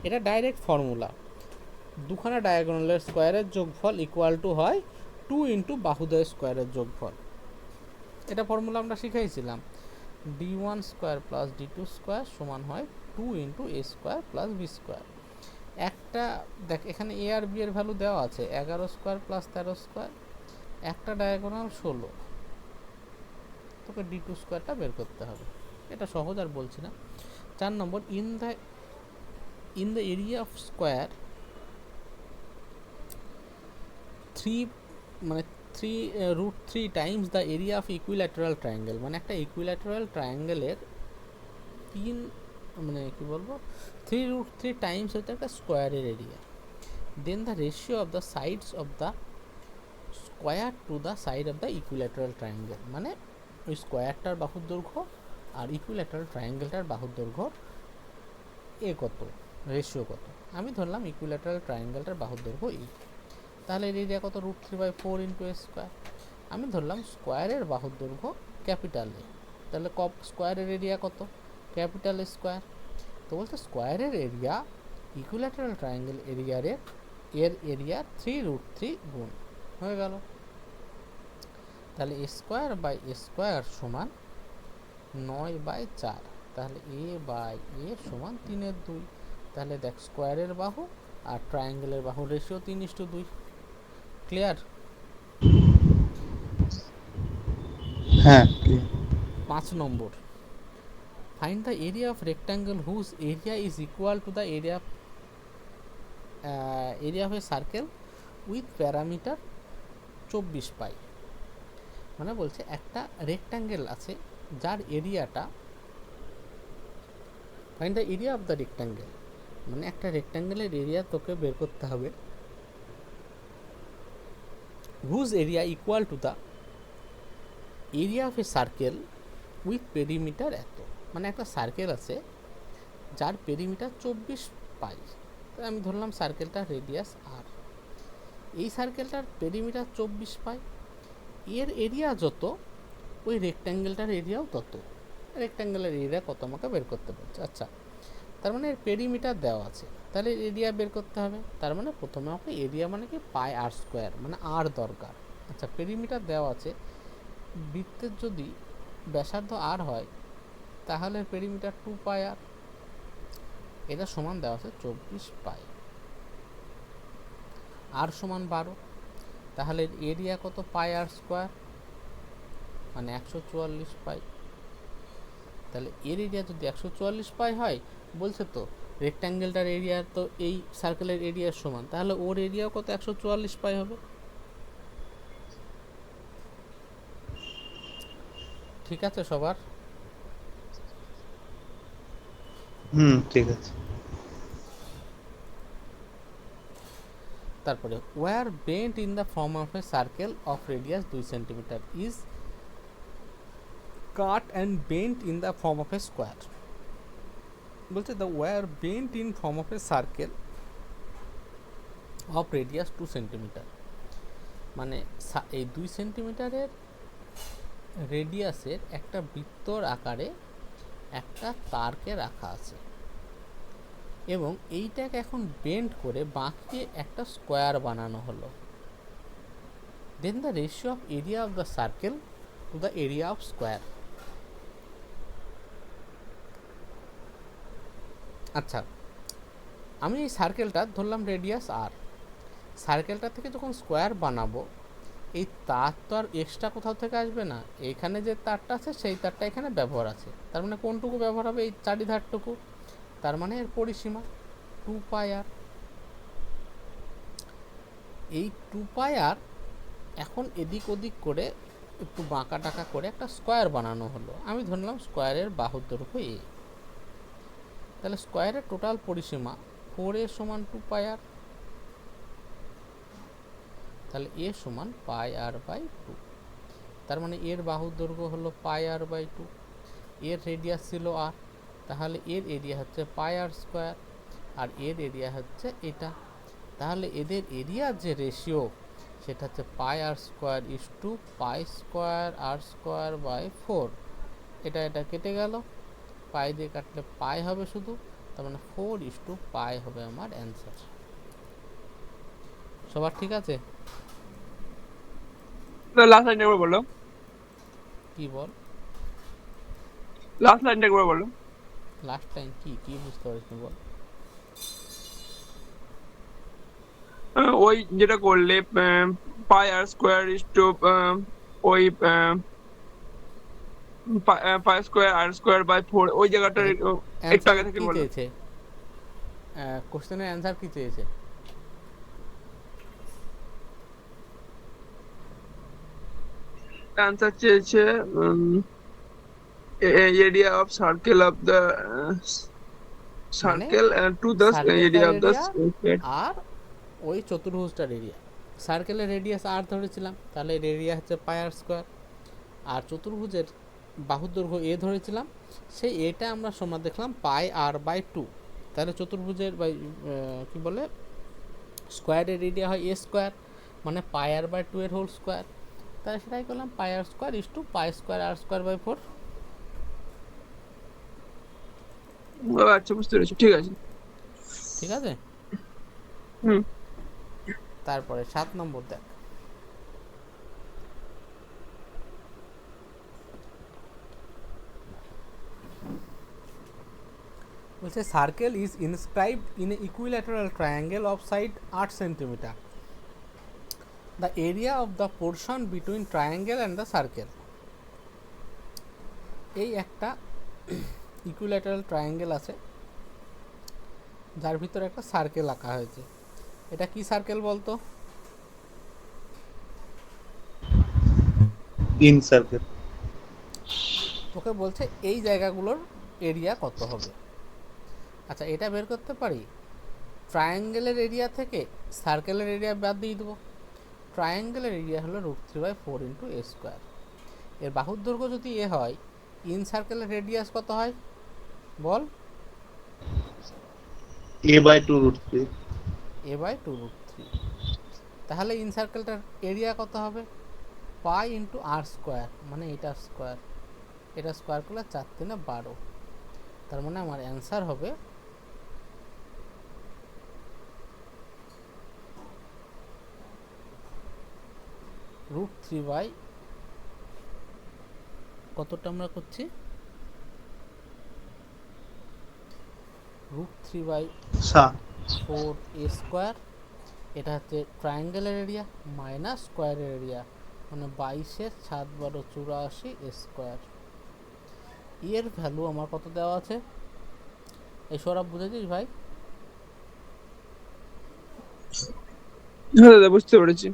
এটা ডাইরেক্ট ফর্মুলা, দুখানা ডায়াগোনালের স্কোয়ারের যোগফল ইকুয়াল টু হয় 2 ইন্টু বাহুদ্বয়ের স্কোয়ারের যোগফল। এটা ফর্মুলা আমরা শিখাইছিলাম, d1 square plus d2 square সমান হয় 2 into a square plus b square. একটা দেখ, এখানে a আর b এর ভ্যালু দেওয়া আছে 11 স্কোয়ার প্লাস 13 স্কোয়ার, একটা ডায়াগোনাল 16, তোকে d2 স্কোয়ারটা বের করতে হবে। এটা সহজ, আর বলছি না। 4 নম্বর in the area of square 3 মানে 3 times the area of equilateral triangle, মানে একটা ইকুইল্যাটারাল ট্রায়াঙ্গেলের 3 মানে কি বলবো 3 টাইমস হচ্ছে একটা স্কোয়ারের area. Then the ratio of the sides of the square to the side of the equilateral triangle, মানে ওই স্কোয়ারটার বাহুর দৈর্ঘ্য আর ইকুইল্যাটারাল ট্রায়াঙ্গেলটার বাহুর দৈর্ঘ্য কত, রেশিও কত। আমি ধরলাম ইকুইল্যাটারাল ট্রায়াঙ্গেলটার বাহুর দৈর্ঘ্য তাহলে এর এরিয়া কত, √3/4 ইন্টু এ স্কোয়ার। আমি ধরলাম স্কোয়ারের বাহুর দৈর্ঘ্য ক্যাপিটাল এ, তাহলে স্কোয়ারের এরিয়া কত, ক্যাপিটাল এ স্কোয়ার। তো বলতে স্কোয়ারের এরিয়া ইকুইল্যাটারাল ট্রায়াঙ্গেল এর এরিয়া 3√3 গুণ হয়ে গেল। তাহলে এ স্কোয়ার বাই এ স্কোয়ার সমান 9/4, তাহলে a বাই a সমান 3/2। তাহলে দেখ স্কোয়ারের বাহু আর ট্রায়াঙ্গেলের বাহু রেশিও 3:2। ক্লিয়ার? হ্যাঁ clear. 5 number find the area of rectangle whose area is equal to the area of a circle with parameter 24 pi. মানে বলছে একটা রেক্ট্যাঙ্গেল আছে যার এরিয়াটা, find the area of the rectangle, মানে একটা রেক্ট্যাঙ্গেলের এরিয়া তোকে বের করতে হবে whose area equal to the area of a circle with perimeter এত। মানে একটা সার্কেল আছে যার পেরিমিটার 24 পাই, তাই আমি ধরলাম সার্কেলটার রেডিয়াস আর, এই সার্কেলটার পেরিমিটার 24 পাই, এর এরিয়া যত ওই রেক্ট্যাঙ্গেলটার এরিয়াও তত। রেক্ট্যাঙ্গেলের এরিয়া কত আমাকে বের করতে বলছে। আচ্ছা, তার মানে এর পেরিমিটার দেওয়া আছে, তাহলে এরিয়া বের করতে হবে। তার মানে প্রথমে আমাকে এরিয়া মানে কি পাই আর স্কোয়ার, মানে আর দরকার। আচ্ছা, পেরিমিটার দেওয়া আছে, বৃত্তের যদি ব্যাসার্ধ আর হয় তাহলে পেরিমিটার 2 পাই আর, এটা সমান দেওয়া আছে 24 পাই, আর সমান 12, তাহলে এরিয়া কত পাই আর স্কোয়ার মানে 144 পাই। তাহলে এর এরিয়া যদি 144 পাই হয়, বলছে তো রেক্ট্যাঙ্গেলটার এরিয়া তো এই সার্কেলের এরিয়ার সমান, তাহলে ওর এরিয়াও কত 144 পাই হবে। ঠিক আছে সবার? ঠিক আছে। তারপরে wire bent in the form of a circle of radius 2 centimetre is cut and bent in the form of a square. বলছে the wire bent in form of a circle of radius 2 centimetre, মানে এই 2 সেন্টিমিটারের রেডিয়াসের একটা বৃত্তর আকারে একটা তারকে রাখা আছে এবং এইটাকে এখন বেন্ড করে বাঁকিয়ে একটা স্কোয়ার বানানো হলো। Then the ratio of area of the circle to the area of square. আচ্ছা, আমি এই সার্কেলটা ধরলাম রেডিয়াস আর, সার্কেলটা থেকে যখন স্কোয়ার বানাবো এই তার তো আর এক্সট্রা কোথাও থেকে আসবে না, এইখানে যে তারটা আছে সেই তারটা এখানে ব্যবহার আছে, তার মানে কোনটুকু ব্যবহার হবে? এই চারিধারটুকু, তার মানে এর পরিসীমা 2πr। এই 2πr এখন এদিক ওদিক করে একটু বাঁকা টাকা করে একটা স্কোয়ার বানানো হলো। আমি ধরলাম স্কোয়ারের বাহুর দৈর্ঘ্য এ, তাহলে স্কোয়ারের টোটাল পরিসীমা 4a সমান 2πr, তাহলে এ সমান πr/2, তার মানে এর বাহুর দৈর্ঘ্য হলো πr/2, এর রেডিয়াস ছিল আর, তাহলে এর এরিয়া হচ্ছে πr², আর এর এরিয়া হচ্ছে এটা, তাহলে এদের এরিয়ার যে রেশিও সেটা হচ্ছে πr²/πr²r²/4। এটা কেটে গেল, পাই দিয়ে কাটলে পাই হবে শুধু, তার মানে 4:π হবে আমার অ্যান্সার। সবার ঠিক আছে? লাস্ট লাইনটা একবার বলো, কি বল? লাস্ট লাইনটা একবার বলো। লাস্ট টাইম কি বুঝতে পারিস বল? ওই যেটা করলে πr² ওই π²r²/4 ওই জায়গাটা একটু আগে থেকে কি বলো। চেয়েছে? কোশ্চেনের অ্যান্সার কি চেয়েছে? অ্যান্সার চেয়েছে area of circle of the circle to the area of the আর ওই চতুর্ভুজটার এরিয়া। সার্কেলের রেডিয়াস আর ধরেছিলাম, তাহলে এর এরিয়া হচ্ছে πr², আর চতুর্ভুজের বাহুর দৈর্ঘ্য এ ধরেছিলাম, সেই এটা আমরা সমান দেখলাম πr/2, তাহলে চতুর্ভুজের কি বলে স্কোয়ারের এরিয়া হয় a², মানে πr/2 এর হোল স্কোয়ার, তাহলে সেটাই করলাম πr² π²r²/4। আচ্ছা, বুঝতে পেরেছি, ঠিক আছে। ঠিক আছে। হুম। তারপরে 7 নম্বর দেখ। বলছে circle is inscribed in a equilateral triangle of side 8 centimetre, the area of the portion between triangle and the circle. এই একটা ইকুইল্যাটারাল ট্রায়াঙ্গেল আছে যার ভিতরে একটা সার্কেল আঁকা হয়েছে, এটা কি সার্কেল বলতো? In circle. তোকে বলছে এই জায়গাগুলোর এরিয়া কত হবে। আচ্ছা, এটা বের করতে পারি ট্রায়াঙ্গেলের এরিয়া থেকে সার্কেলের এরিয়া বাদ দিয়ে দেবো। ট্রায়াঙ্গেলের এরিয়া হলো √3/4 × a²। এর বাহুর দৈর্ঘ্য যদি এ হয়, ইন সার্কেলের রেডিয়াস কত হয় বল? a/2√3। a/2√3। তাহলে ইন সার্কেলটার এরিয়া কত হবে? π × r², মানে এটা স্কোয়ার, এটা স্কোয়ার করলে 4 × 3 = 12, তার মানে আমার অ্যান্সার হবে √3 কতটা আমরা করছি, √3/4 a², এটা হচ্ছে ট্রায়াঙ্গেলের এরিয়া মাইনাস স্কোয়ারের এরিয়া, মানে 22 × 7 = 84 a²। এর ভ্যালু আমার কত দেওয়া আছে এই সৌরভ বুঝেছিস ভাই? হ্যাঁ দাদা, বুঝতে পেরেছি।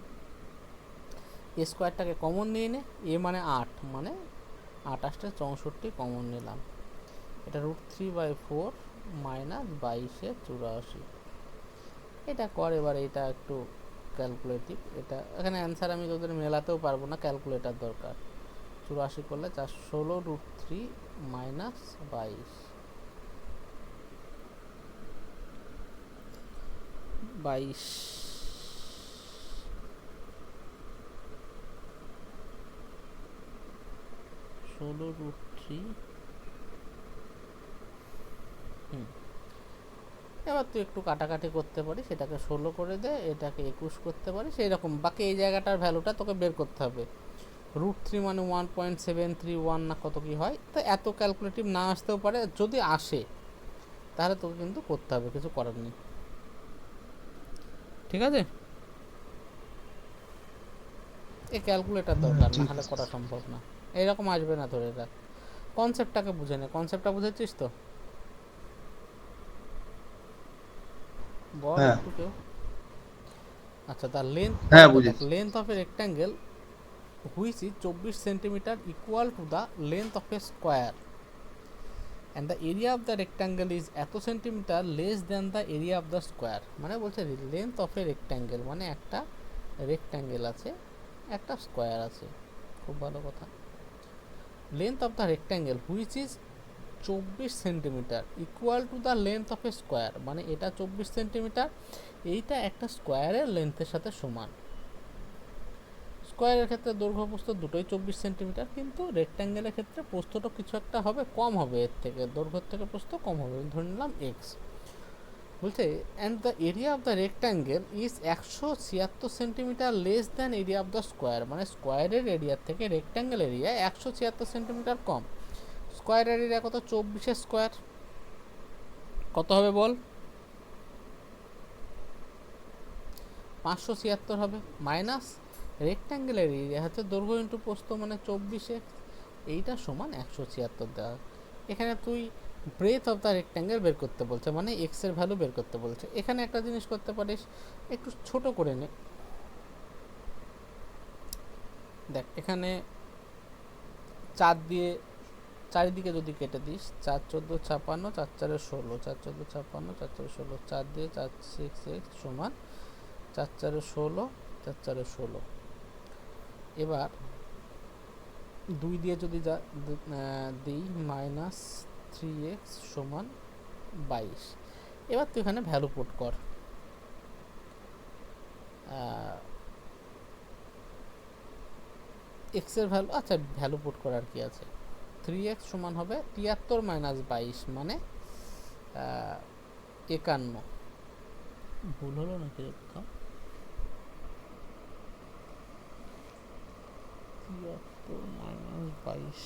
এ স্কোয়ারটাকে কমন নিয়ে নে, এ মানে 8, মানে 28 × 64 কমন নিলাম, এটা √3/4 মাইনাস 22 × 84। এটা কর এবার, এটা একটু ক্যালকুলেটিভ, এটা এখানে অ্যান্সার আমি তোদের মেলাতেও পারবো না, ক্যালকুলেটার দরকার। 84 করলে 416 √3 - 22, 22 16√3। এবার তুই একটু কাটাকাটি করতে পারিস, এটাকে 16 করে দে, এটাকে 21 করতে পারিস, এইরকম বাকি এই জায়গাটার ভ্যালুটা তোকে বের করতে হবে। √3 মানে 1.731 না কত কি হয়, তো এত ক্যালকুলেটিভ না আসতেও পারে, যদি আসে তাহলে তোকে কিন্তু করতে হবে, কিছু করার নেই, ঠিক আছে। এই ক্যালকুলেটার দরকার, না হলে করা সম্ভব না, এইরকম আসবে না ধরে রাখ। কনসেপ্টটাকে বুঝে নে, কনসেপ্টটা বুঝেছিস তো? বল হ্যাঁ একটু কেউ। আচ্ছা, তার লেন্থ, হ্যাঁ দেখ বুঝেছি। Length of a rectangle which is 24 centimetre equal to the length of a square and the area of the rectangle is এত centimetre less than the area of the square. মানে বলছে লেন্থ অফ এ রেক্ট্যাঙ্গেল মানে একটা rectangle আছে, একটা square আছে, খুব ভালো কথা। Length of the rectangle which is 24 centimetre equal to the length of a square, মানে এটা 24 সেন্টিমিটার, এইটা একটা স্কোয়ারের লেন্থের সাথে সমান। স্কোয়ারের ক্ষেত্রে দৈর্ঘ্য প্রস্থ দুটোই 24 সেন্টিমিটার, কিন্তু রেক্ট্যাঙ্গেলের ক্ষেত্রে প্রস্থটা কিছু একটা হবে, কম হবে, এর থেকে দৈর্ঘ্যের থেকে প্রস্থ কম হবে, ধরে নিলাম এক্স। বলছে and the area of the rectangle is 176 centimetre less than area of the square, মানে স্কোয়ারের এরিয়ার থেকে রেক্ট্যাঙ্গেল এরিয়া 176 সেন্টিমিটার কম। স্কোয়ারের এরিয়া কত? 24 স্কোয়ার, কত হবে বল? 576 হবে, মাইনাস রেক্ট্যাঙ্গেলের এরিয়া হচ্ছে দৈর্ঘ্য ইন্টু প্রস্থ মানে 24, এইটা সমান 176 দেওয়া। এখানে তুই ব্রেথ অফ দ্য রেক্ট্যাঙ্গেল বের করতে বলছে, মানে এক্স এর ভ্যালু বের করতে বলছে। এখানে একটা জিনিস করতে পারিস, একটু ছোট করে নে, দেখ এখানে 4 দিয়ে চারিদিকে যদি কেটে দিস, 4 14 56, 4 4 16, 4 14 56, 4 4 16, 4 দিয়ে 4 6 x সমান 4 4 16, 4 4 16। এবার 2 দিয়ে যদি দিই -3x সমান 22। এবার তুই এখানে ভ্যালু পুট কর, এক্স এর ভ্যালু, আচ্ছা ভ্যালু পুট করার কি আছে, 3x সমান হবে 73 - 22 মানে 51। ভুল হলো নাকি? 73 - 22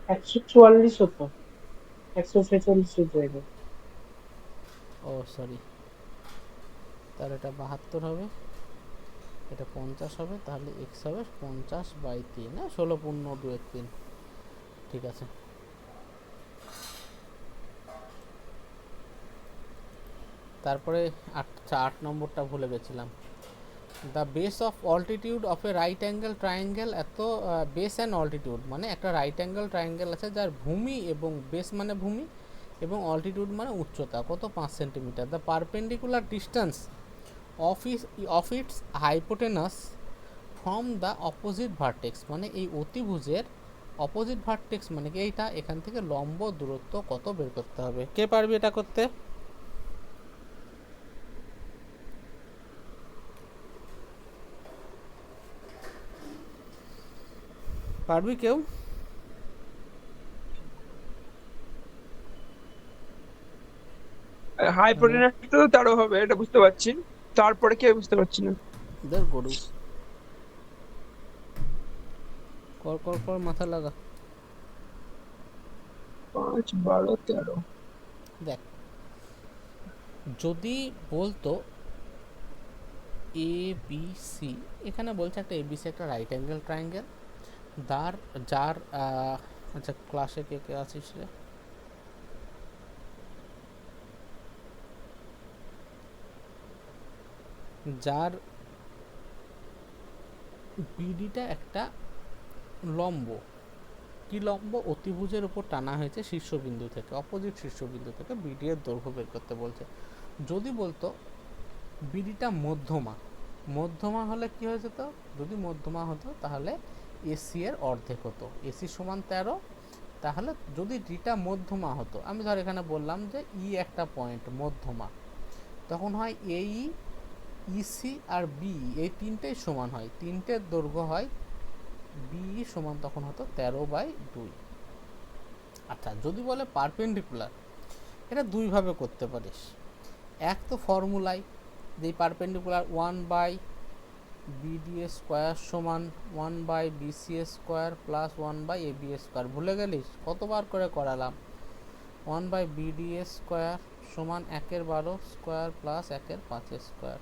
144 হতো, 146 হতো এটা। ও সরি, তাহলে এটা 72 হবে, এটা 50 হবে, তাহলে এক্স হবে 50/3, না 16 পূর্ণ 2 1 3, ঠিক আছে। তারপরে 8 নম্বরটা ভুলে গেছিলাম। The base of altitude of A right angle triangle, এত বেস অ্যান্ড অল্টিটিউড মানে একটা রাইট অ্যাঙ্গেল ট্রায়াঙ্গেল আছে যার ভূমি এবং বেস মানে ভূমি এবং অল্টিটিউড মানে উচ্চতা কত? 5 centimetre. The perpendicular distance of its hypotenuse from the opposite vertex, মানে এই অতিভুজের অপোজিট ভার্টেক্স মানে কি এইটা, এখান থেকে লম্ব দূরত্ব কত বের করতে হবে। কে পারবে এটা করতে? পারবি কেউ? হাইপোটেনাস তো 13 হবে, এটা বুঝতে পারছি, তারপরে কি বুঝতে পারছি না। দের গরু কর কর কর, মাথা লাগা। 5 12 13। দেখ যদি বলতো এ বি সি, এখানে বলছে একটা এবিসি একটা রাইট অ্যাঙ্গেল ট্রায়াঙ্গেল, যার আচ্ছা ক্লাসে কে কে আছিস রে? যার বিডিটা একটা লম্ব, কি লম্ব? অতিভুজের উপর টানা হয়েছে শীর্ষবিন্দু থেকে, অপোজিট শীর্ষবিন্দু থেকে বিডি এর দৈর্ঘ্য বের করতে বলছে। যদি বলতো বিডিটা মধ্যমা হলে কি হয়ে যেত? যদি মধ্যমা হতো তাহলে এসি এর অর্ধেক হতো, এসি সমান 13 তাহলে যদি ডিটা মধ্যমা হতো, আমি ধর এখানে বললাম যে ই একটা পয়েন্ট মধ্যমা, তখন হয় এই ইসি আর বি এই তিনটেই সমান হয়, তিনটের দৈর্ঘ্য হয় বি সমান, তখন হতো 13/2। আচ্ছা, যদি বলে পারপেন্ডিকুলার, এটা দুইভাবে করতে পারিস। এক তো ফর্মুলায় যে পারপেন্ডিকুলার 1/BDA স্কোয়ার সমান 1/BCA square plus 1/ABA square, ভুলে গেলিস? কতবার করে করালাম? 1/BDA স্কোয়ার সমান 1/12 স্কোয়ার প্লাস 1/5 স্কোয়ার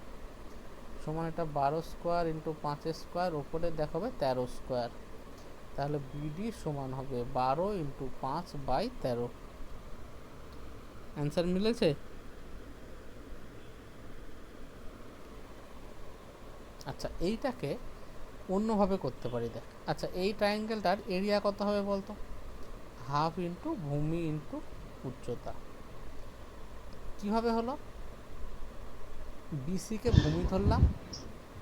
সমান, এটা 12 স্কোয়ার ইন্টু 5 স্কোয়ার, ওপরে দেখাবে 13 স্কোয়ার। তাহলে বিডি সমান হবে 12 ইন্টু 5/13। অ্যান্সার মিলেছে? আচ্ছা, এইটাকে অন্যভাবে করতে পারি, দেখ। আচ্ছা, এই ট্রায়াঙ্গেলটার এরিয়া কত হবে বলতো? হাফ ইন্টু ভূমি ইন্টু উচ্চতা। কিভাবে হলো? বিসিকে ভূমি ধরলাম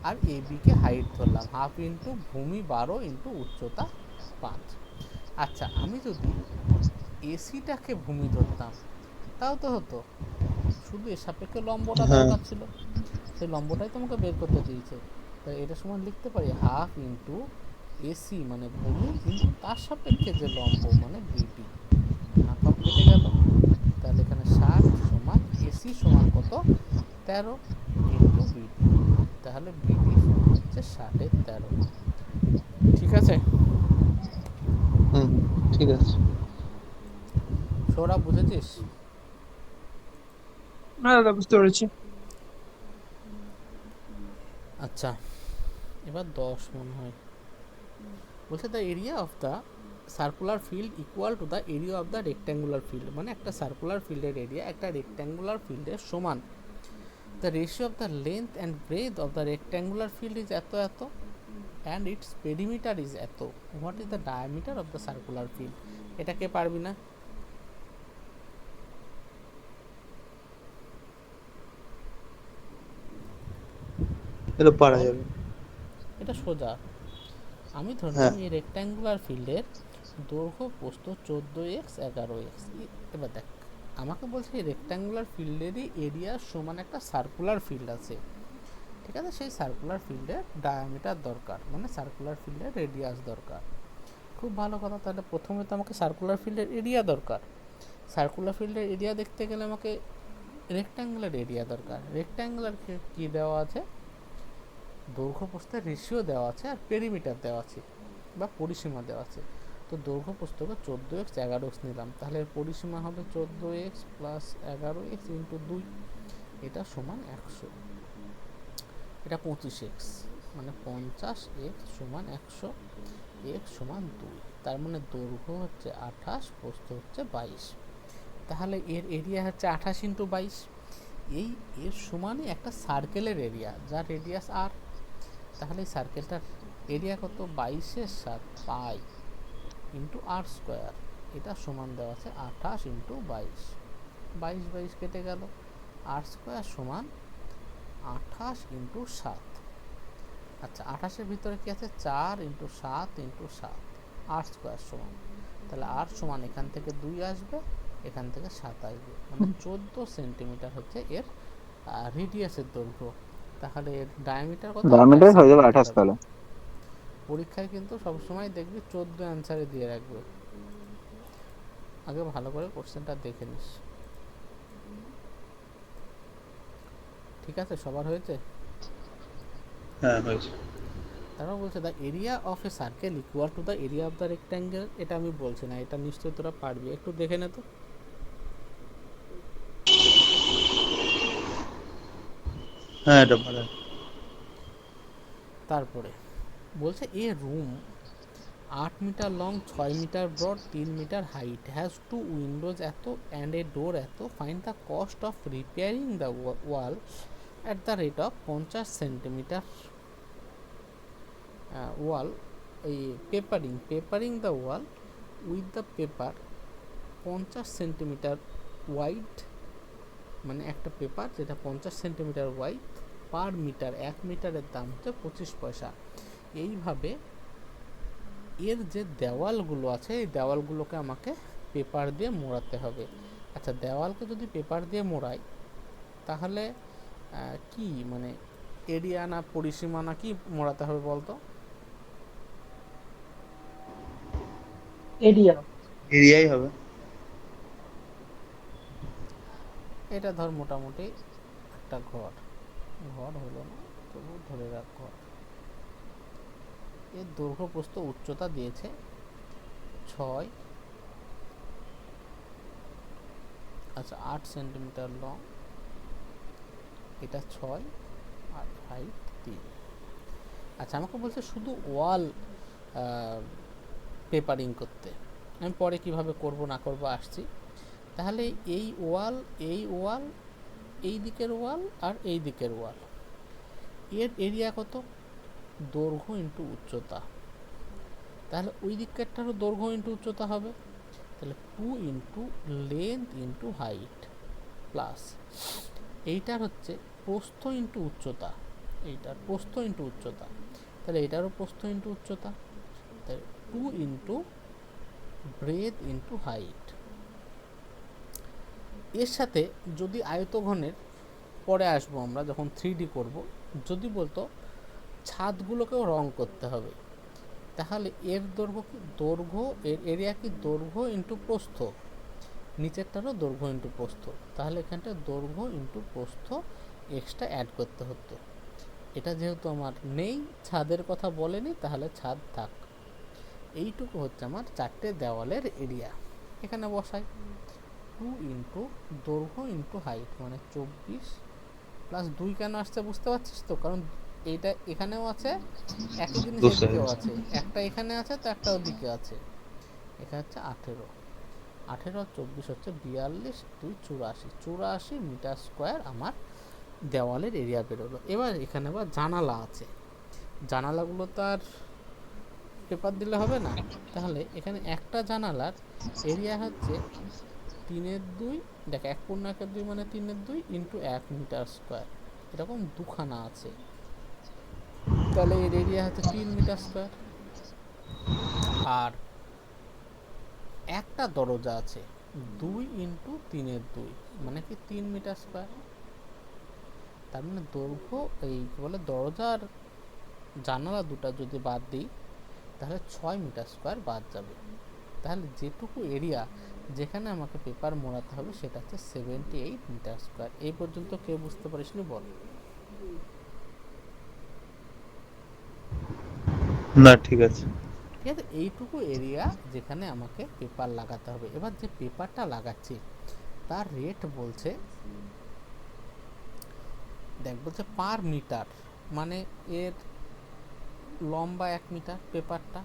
আর এবিকে হাইট ধরলাম, হাফ ইন্টু ভূমি 12 ইন্টু উচ্চতা 5। আচ্ছা, আমি যদি এসিটাকে ভূমি ধরতাম তাও তো হতো, শুধু এর সাপেক্ষে লম্বটা হ্যাঁ। দরকার ছিল, সেই লম্বটাই তোমাকে বের করতে দিয়েছে। তাই এটা সমান লিখতে পারি হাফ ইন্টু এসি মানে ভূমি ইন্টু তার সাপেক্ষে যে লম্ব মানে বিডি। হাফ হাফ কেটে গেল, তাহলে এখানে 60 সমান এসি সমান কত? 13 ইন্টু বিডি। তাহলে বিডি সমান হচ্ছে 60/13। ঠিক আছে? ঠিক আছে। সৌরভ, বুঝেছিস? না দাদা, বুঝতে পেরেছি। আচ্ছা, এবার 10 মনে হয় বলছে the area of the circular field equal to the area of the rectangular field, মানে একটা সার্কুলার ফিল্ডের এরিয়া একটা রেক্ট্যাঙ্গুলার ফিল্ডের সমান। The ratio of the length and breadth of the rectangular field is এত এত অ্যান্ড ইটস পেরিমিটার ইজ এত। What is the diameter of the circular field? এটা কে পারবি না? এটা পারা যাবে। এটা সোজা। আমি ধরলাম হ্যাঁ। এই রেক্ট্যাঙ্গুলার ফিল্ডের দৈর্ঘ্য প্রস্থ 14x 11x। এবার দেখ, আমাকে বলছে এই রেক্ট্যাঙ্গুলার ফিল্ডেরই এরিয়া সমান একটা সার্কুলার ফিল্ড আছে, ঠিক আছে? সেই সার্কুলার ফিল্ডের ডায়ামিটার দরকার, মানে সার্কুলার ফিল্ডের রেডিয়াস দরকার। খুব ভালো কথা, তাহলে প্রথমে তো আমাকে সার্কুলার ফিল্ডের এরিয়া দরকার। সার্কুলার ফিল্ডের এরিয়া দেখতে গেলে আমাকে রেক্ট্যাঙ্গুলার এরিয়া দরকার। রেক্ট্যাঙ্গুলার কি দেওয়া আছে? দৈর্ঘ্য প্রস্থের রেশিও দেওয়া আছে আর পেরিমিটার দেওয়া আছে বা পরিসীমা দেওয়া আছে। তো দৈর্ঘ্য প্রস্থকে 14x 11x নিলাম, তাহলে এর পরিসীমা হবে 14x প্লাস 11x ইন্টু 2, এটা সমান 100। এটা 25x, মানে 50x সমান 100, x সমান 2। তার মানে দৈর্ঘ্য হচ্ছে 28, প্রস্থ হচ্ছে 22। তাহলে এর এরিয়া হচ্ছে 28 ইন্টু 22। এর সমানই একটা সার্কেলের এরিয়া যার রেডিয়াস আর। তাহলে এই সার্কেলটার এরিয়া কত? 22-এর 7 পাই ইন্টু আর স্কোয়ার, এটা সমান দেওয়া আছে 28 ইন্টু 22। 22 কেটে গেল, আর স্কোয়ার সমান 28 ইন্টু 7। আচ্ছা, 28-এর ভিতরে কি আছে? 4 ইন্টু 7 ইন্টু 7, আর স্কোয়ার সমান, তাহলে আর সমান এখান থেকে 2 আসবে, এখান থেকে 7 আসবে, মানে 14 সেন্টিমিটার হচ্ছে এর রেডিয়াসের দৈর্ঘ্য। তাহলে এর ডায়ামিটার কত? ডায়ামিটার হয়ে যাবে 28 তাহলে। পরীক্ষায় কিন্তু সবসময় দেখবি 14 অ্যান্সারে দিয়ে রাখবে, আগে ভালো করে কোশ্চেনটা দেখে নিস। ঠিক আছে? সবার হয়েছে? হ্যাঁ, হয়েছে। তারপর বলছে the area of a circle equal to the area of the rectangle. এটা আমি বলছি না, এটা নিশ্চয়ই তোরা পারবি, একটু দেখে নে তো। হ্যাঁ, এটা পারা। তারপরে বলছে a room 8 metre long, 6 metre broad, 3 metre height, has 2 windows এত অ্যান্ড এ ডোর এত, find the cost of repairing the wall at the rate of 50 centimetre wall, এই papering the wall with the paper 50 centimetre wide, মানে একটা paper যেটা 50 centimetre wide per metre, 1 মিটারের দাম হচ্ছে 25 পয়সা। এইভাবে এর যে দেওয়ালগুলো আছে এই দেওয়ালগুলোকে আমাকে পেপার দিয়ে মোড়াতে হবে। আচ্ছা, দেওয়ালকে যদি পেপার দিয়ে মোড়াই তাহলে কি মানে এরিয়া না পরিসীমা না কি মোড়াতে হবে বলতো? এরিয়া। এরিয়াই হবে। এটা ধর মোটামুটি একটা ঘর, ঘর হলো না তবু ধরে রাখ ঘর। এর দৈর্ঘ্য প্রস্থ উচ্চতা দিয়েছে 6, আচ্ছা 8 সেন্টিমিটার লং, এটা 6 আর হাইট 3। আচ্ছা আমাকে বলছে শুধু ওয়াল পেপারিং করতে, আমি পরে কিভাবে করব না করব আসছি। তাহলে এই ওয়াল এই দিকের ওয়াল আর এই দিকের ওয়াল, এর এরিয়া কত? দৈর্ঘ্য ইন্টু উচ্চতা। তাহলে ওই দিকটারও দৈর্ঘ্য ইন্টু উচ্চতা হবে, তাহলে 2 into length into height plus এইটার হচ্ছে প্রস্থ ইন্টু উচ্চতা, এইটার প্রস্থ ইন্টু উচ্চতা, তাহলে এটারও প্রস্থ ইন্টু উচ্চতা, তাহলে 2 ইন্টু ব্রেথ ইন্টু হাইট। এর সাথে যদি আয়তঘনের পরে আসবো আমরা যখন 3D করব, যদি বলতো ছাদগুলোকেও রং করতে হবে, তাহলে এর দৈর্ঘ্য এর এরিয়া কি দৈর্ঘ্য ইন্টু প্রস্থ, নিচেরটারও দৈর্ঘ্য ইন্টু প্রস্থ, তাহলে এখানটা দৈর্ঘ্য ইন্টু প্রস্থ এক্সট্রা অ্যাড করতে হতো। এটা যেহেতু আমার নেই, ছাদের কথা বলেনি, তাহলে ছাদ থাক। এইটুকু হচ্ছে আমার 4টে দেওয়ালের এরিয়া। এখানে বসাই 2 ইন্টু দৈর্ঘ্য ইন্টু হাইট মানে 24 প্লাস 2 কেন আসছে বুঝতে পারছিস তো? কারণ এইটা এখানেও আছে, একই জিনিস এদিকেও আছে, একটা এখানে আছে তো একটা ওদিকে আছে। এখানে হচ্ছে 18 আর 24 হচ্ছে 42, 2 84 মিটার স্কোয়ার আমার দেওয়ালের এরিয়া বেরোলো। এবার এখানে আবার জানালা আছে, জানালাগুলো তো আর পেপার দিলে হবে না, তাহলে এখানে একটা জানালার এরিয়া হচ্ছে 3/2, দেখ 1/2 মানে 3/2 ইন্টু 1 মিটার স্কোয়ার, এরকম দুখানা আছে, তাহলে এর এরিয়া হচ্ছে 3 মিটার স্কোয়ার। আর একটা দরজা আছে 2 ইন্টু 3/2 মানে কি 3 মিটার স্কোয়ার, তার মানে দৈর্ঘ্য এই বলে দরজার জানালা দুটা যদি বাদ দিই তাহলে 6 মিটার স্কোয়ার বাদ যাবে। তাহলে যেটুকু এরিয়া যেখানে আমাকে পেপার মোড়াতে হবে সেটা হচ্ছে 78 মিটার স্কোয়ার। এই পর্যন্ত কেউ বুঝতে পারিসনি বল? না ঠিক আছে। ঠিক আছে, এইটুকু এরিয়া যেখানে আমাকে পেপার লাগাতে হবে। এবার যে পেপারটা লাগাচ্ছি তার রেট বলছে, দেখ বলছে পার মিটার, মানে এর লম্বা 1 মিটার পেপারটা,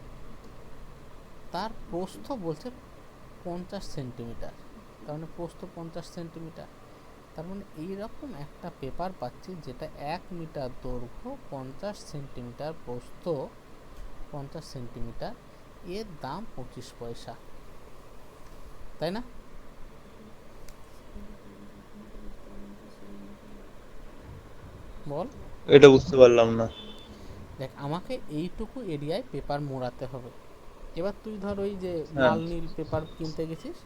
তার প্রস্থ বলছে 50 সেন্টিমিটার, তার মানে প্রস্থ 50 সেন্টিমিটার, তার মানে এইরকম একটা পেপার পাচ্ছি যেটা 1 মিটার দৈর্ঘ্য 50 সেন্টিমিটার প্রস্থ 50 সেন্টিমিটার, এর দাম 25 পয়সা, তাই না? বল। এটা বুঝতে পারলাম না। দেখ আমাকে এইটুকু এরিয়ায় পেপার মোড়াতে হবে। এবার তুই ধর ওই যে হ্যাঁ। লাল নীল পেপার কিনতে গেছিস,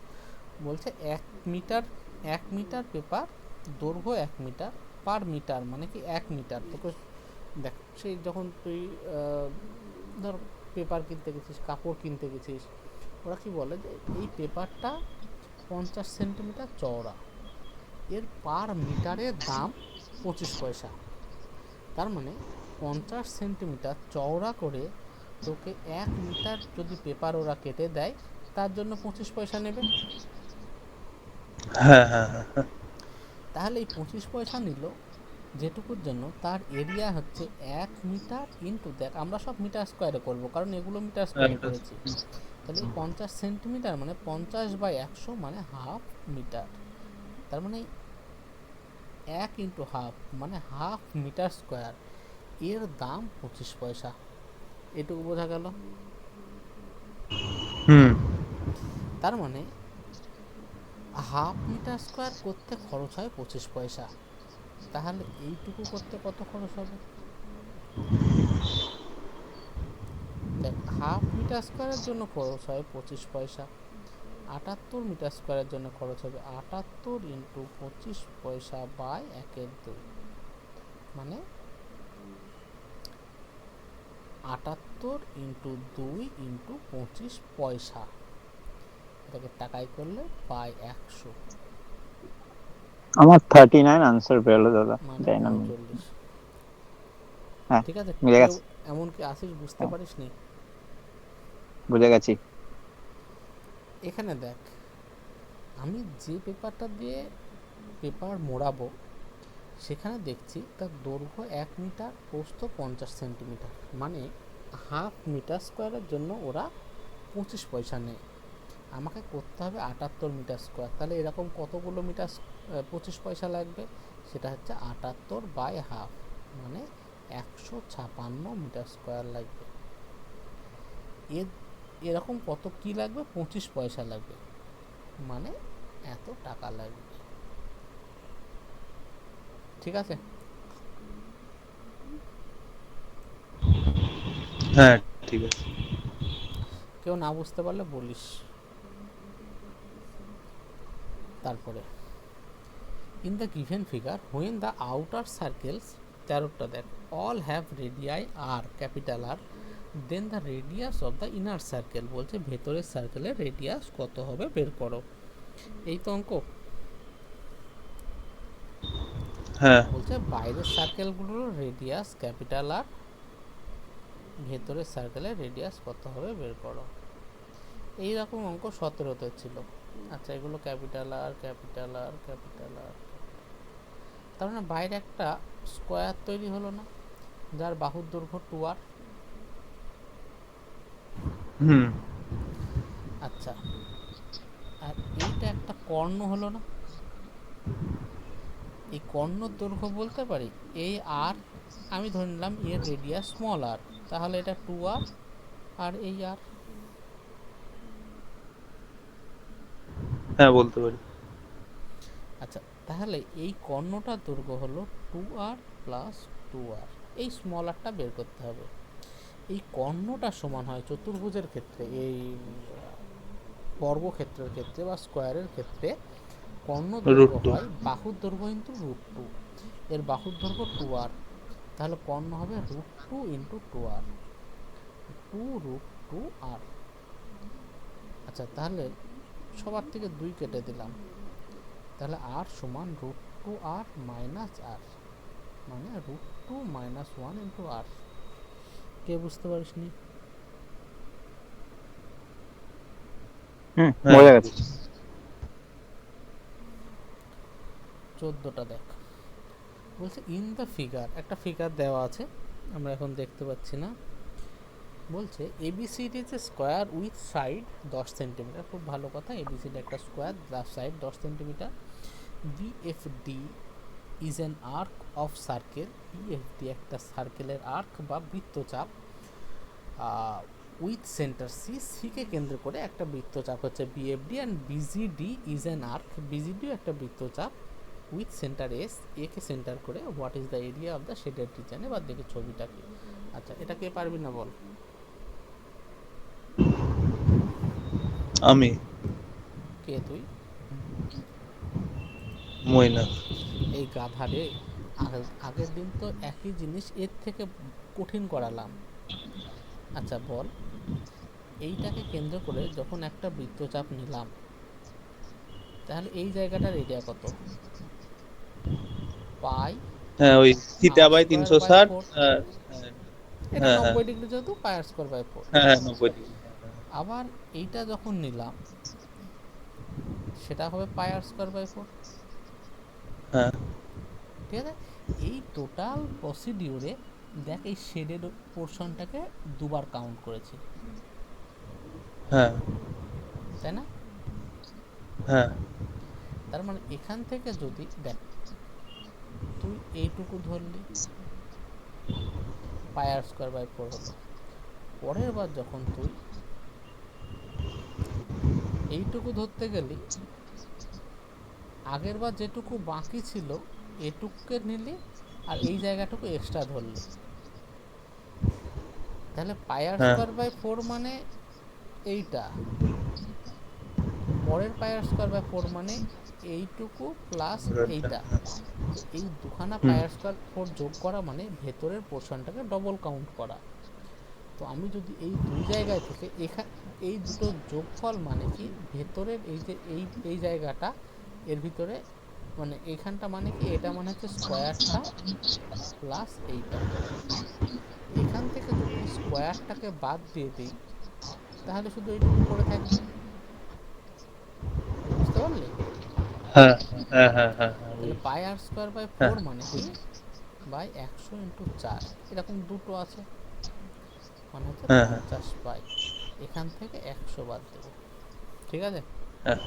বলছে 1 মিটার পেপার দৈর্ঘ্য 1 মিটার, পার মিটার মানে কি 1 মিটার। তোকে দেখ সেই যখন তুই ধর পেপার কিনতে গেছিস, কাপড় কিনতে গেছিস, ওরা কি বলে যে এই পেপারটা 50 সেন্টিমিটার চওড়া, এর পার মিটারের দাম 25 পয়সা। তার মানে 50 সেন্টিমিটার চওড়া করে তোকে 1 মিটার যদি পেপার ওরা কেটে দেয় তার জন্য 25 পয়সা নেবে। হ্যাঁ হ্যাঁ হ্যাঁ। তাহলে এই 25 পয়সা নিল যেটুকুর জন্য, তার এরিয়া হচ্ছে 1 মিটার ইন্টু, দেখ আমরা সব মিটার স্কোয়ারে করব কারণ এগুলো মিটার স্কোয়ারে করেছি, তাহলে 50 সেন্টিমিটার মানে 50/100 মানে হাফ মিটার, তার মানে 1 ইন্টু হাফ মানে হাফ মিটার স্কোয়ার, এর দাম 25 পয়সা। এটুকু বোঝা গেল? তার মানে হাফ মিটার স্কোয়ার করতে খরচ হয় 25 পয়সা, তাহলে এইটুকু করতে কত খরচ হবে? দেখ হাফ মিটার স্কোয়ারের জন্য খরচ হয় 25 পয়সা, 78 মিটার স্কোয়ারের জন্য খরচ হবে 78 ইন্টু 25 পয়সা বাই 1/2, মানে 78 ইন্টু 2 ইন্টু 25 পয়সা, এটাকে টাকায় করলে বাই 100, আমার 39 আনসার পেলো দাদা, মানে জানি না। 39। হ্যাঁ, ঠিক আছে, মিলে কেউ গেছে। এমনকি আশিস বুঝতে হ্যাঁ, পারিস নি? বুঝে গেছি। এখানে দেখ, আমি যে পেপারটা দিয়ে পেপার মোড়াবো সেখানে দেখছি তার দৈর্ঘ্য 1 মিটার, প্রস্থ 50 সেন্টিমিটার, মানে হাফ মিটার স্কোয়ারের জন্য ওরা 25 পয়সা নেয়। আমাকে করতে হবে 78 মিটার স্কোয়ার, তাহলে এরকম কতগুলো মিটার 25 পয়সা লাগবে? সেটা হচ্ছে 78 বাই হাফ, মানে 156 মিটার স্কোয়ার লাগবে। এরকম কত কি লাগবে? 25 পয়সা লাগবে, মানে এত টাকা লাগবে। ঠিক আছে? হ্যাঁ ঠিক আছে। কেউ না বুঝতে পারলে বলিস। তারপরে in the given figure when the outer circles, 13টা দেখ, all have radii r, capital R, then the radius of the inner circle, বলছে ভেতরের সার্কেলের রেডিয়াস কত হবে বের করো। এই তো অঙ্ক। হ্যাঁ বলছে বাইরের সার্কেলগুলোর রেডিয়াস ক্যাপিটাল আর, ভেতরের সার্কেলের রেডিয়াস কত হবে বের করো। এই রকম অঙ্ক 17তে ছিল। আচ্ছা, এগুলো capital R capital R capital R, তার মানে বাইরে একটা স্কোয়ার তৈরি হলো না, যার বাহুর দৈর্ঘ্য 2r। হুম আচ্ছা, আর এইটা একটা কর্ণ হলো না, এই কর্ণর দৈর্ঘ্য বলতে পারি এই আর, আমি ধরে নিলাম এর রেডিয়াস স্মল আর, তাহলে এটা 2r আর এই আর। হ্যাঁ বলতে পারি। আচ্ছা, তাহলে এই কর্ণটার দৈর্ঘ্য হলো 2r প্লাস 2r, এই স্মল আরটা বের করতে হবে। এই কর্ণটা সমান হয় চতুর্ভুজের ক্ষেত্রে, এই বর্গক্ষেত্রের ক্ষেত্রে বা স্কোয়ারের ক্ষেত্রে কর্ণ দৈর্ঘ্য √2। হয় বাহুর দৈর্ঘ্য ইন্টু √2, এর বাহুর দৈর্ঘ্য 2r, তাহলে কর্ণ হবে √2 ইন্টু 2r, 2√2r। আচ্ছা, তাহলে সবার থেকে 2 কেটে দিলাম, তাহলে r সমান √2r মাইনাস r, মানে √2 মাইনাস 1 ইন্টু r। কে বুঝতে পারিস নি? হুম, হ্যাঁ বুঝে গেছি। 14টা দেখ, বলছে ইন দ্য ফিগার, একটা ফিগার দেওয়া আছে, আমরা এখন দেখতে পাচ্ছি না। বলছে এবিসিডি যে স্কোয়ার উইথ সাইড 10 সেন্টিমিটার, খুব ভালো কথা, এবিসিডি একটা square, side 10 centimetre, BFD is an arc of circle, BFD একটা সার্কেলের আর্ক বা বৃত্তচাপ, উইথ সেন্টার সি, সিকে কেন্দ্র করে একটা বৃত্তচাপ হচ্ছে BFD, and BGD is an arc, বিজিডিও একটা বৃত্তচাপ, উইথ সেন্টার এস, একে সেন্টার করে, what is the area of the shaded region, এবার দেখি ছবিটা কি। আচ্ছা, এটা কে পারবি না বল? আমি কে তুই? মইনা। এই গাধারে, আগের দিন তো একই জিনিস এর থেকে কঠিন করালাম। আচ্ছা বল, এইটাকে কেন্দ্র করে যখন একটা বৃত্তচাপ নিলাম, তাহলে এই জায়গাটার এরিয়া কত? পাই হ্যাঁ ওই theta R by square by 360। 4, হ্যাঁ এটা হ্যাঁ হ্যাঁ 90 ডিগ্রি যেহেতু পাই আর স্কোয়ার বাই 4। হ্যাঁ হ্যাঁ 90 ডিগ্রি। আবার এইটা যখন নিলাম সেটা হবে পাই আর স্কোয়ার বাই 4। হ্যাঁ ঠিক আছে, এই টোটাল প্রসিডিউরে দেখ, এই শেডেড পোর্শনটাকে দুবার কাউন্ট করেছি, হ্যাঁ তাই না? হ্যাঁ তার মানে এখান থেকে যদি দেখ, তুই এইটুকু ধরলি, পাই আর স্কোয়ার বাই 4 হলো, পরের বার যখন তুই এইটুকু ধরতে গেলি, আগের বার যেটুকু বাকি ছিল এটুকুকে নিলি, আর এই জায়গাটুকু এক্সট্রা ধরলি, তাহলে পাই আর হ্যাঁ স্কোয়ার বাই 4 মানে এইটা, পরের পাই আর স্কোয়ার বাই 4 মানে এইটুকু প্লাস পুরোটা। এইটা। তো এই দুখানা হুম পাই আর স্কোয়ার 4 যোগ করা মানে ভেতরের পোর্শনটাকে ডবল কাউন্ট করা। তো আমি যদি এই দুই জায়গায় থেকে এই দুটো যোগফল মানে কি ভেতরের এই যে এই জায়গাটা এর ভিতরে মানে এইখানটা মানে কি, এটা মানে হচ্ছে স্কোয়ারটা প্লাস এইটা। এখান থেকে যদি স্কোয়ারটাকে বাদ দিয়ে দিই তাহলে শুধু এইটুকু পড়ে থাকবে। বুঝতে পারলি? হ্যাঁ হ্যাঁ হ্যাঁ হ্যাঁ হ্যাঁ তাহলে বুঝেছি। পাই আর স্কোয়ার বাই হ্যাঁ 4 মানে কি বাই 100 × 4, এরকম দুটো আছে মানে হচ্ছে হ্যাঁ হ্যাঁ 50 পাই। এখান থেকে 100 বাদ দেবো। ঠিক আছে, হ্যাঁ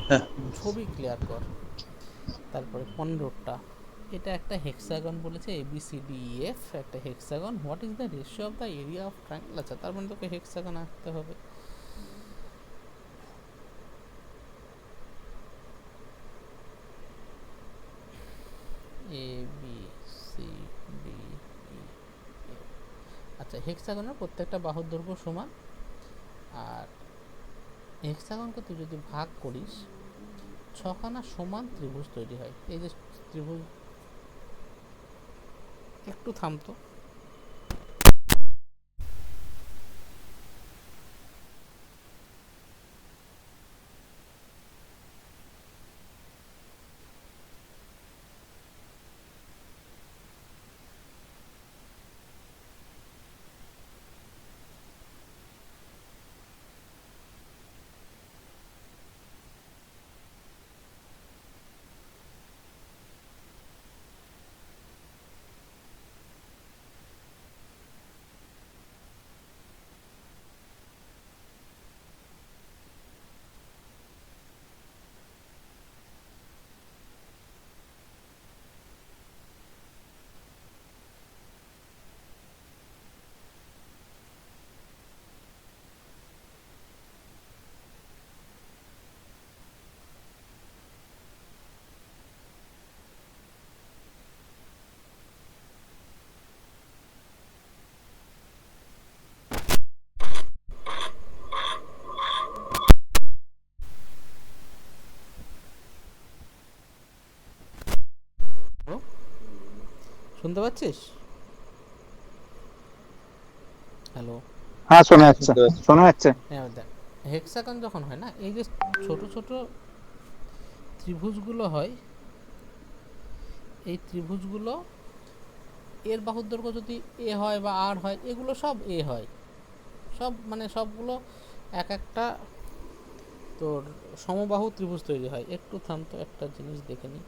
হ্যাঁ ছবি ক্লিয়ার কর। তারপরে 15টা, এটা একটা হেক্সাগন বলেছে ABCDEF, একটা hexagon. What is the ratio of the area of triangle? আচ্ছা, তার মানে তোকে হেক্সাগন আঁকতে হবে। ABCDE। আচ্ছা, হেক্সাগনের প্রত্যেকটা বাহুর দৈর্ঘ্য সমান, আর হেক্সাগনকে তুই যদি ভাগ করিস 6খানা সমান ত্রিভুজ তৈরি হয়। এই যে ত্রিভুজ, একটু থামতো। শুনতে পাচ্ছিস? হ্যালো? হ্যাঁ শোনা যাচ্ছে, শুনতে পাচ্ছি। শোনা যাচ্ছে। হ্যাঁ, দেখ, হেক্সাগন যখন হয় না, এই যে ছোট ছোট ত্রিভুজগুলো হয়, এই ত্রিভুজগুলো এর বাহুর দৈর্ঘ্য যদি এ হয় বা আর হয়, এগুলো সব এ হয়, সব মানে সবগুলো এক একটা তোর সমবাহু ত্রিভুজ তৈরি হয়। একটু থামতো, একটা জিনিস দেখে নিই।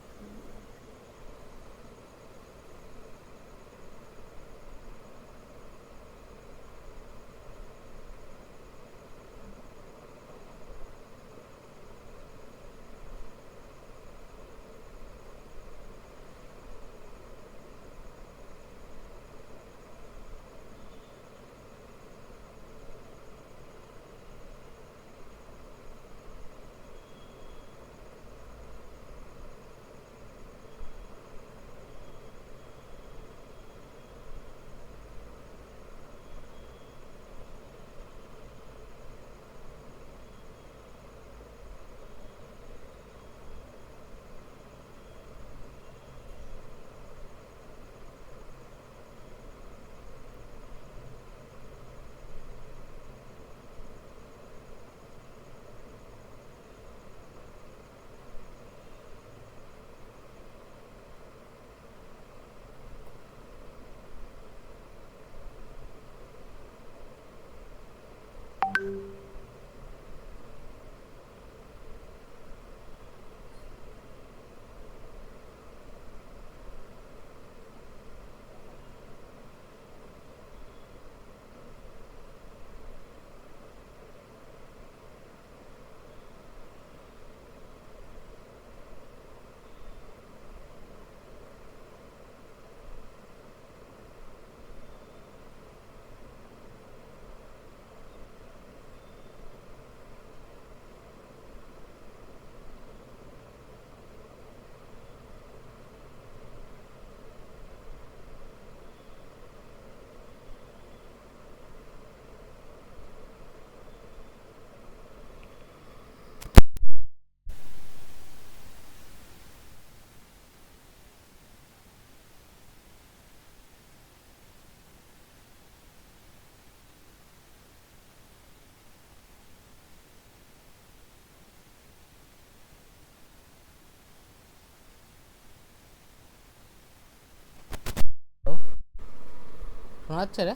শোনা যাচ্ছে রে?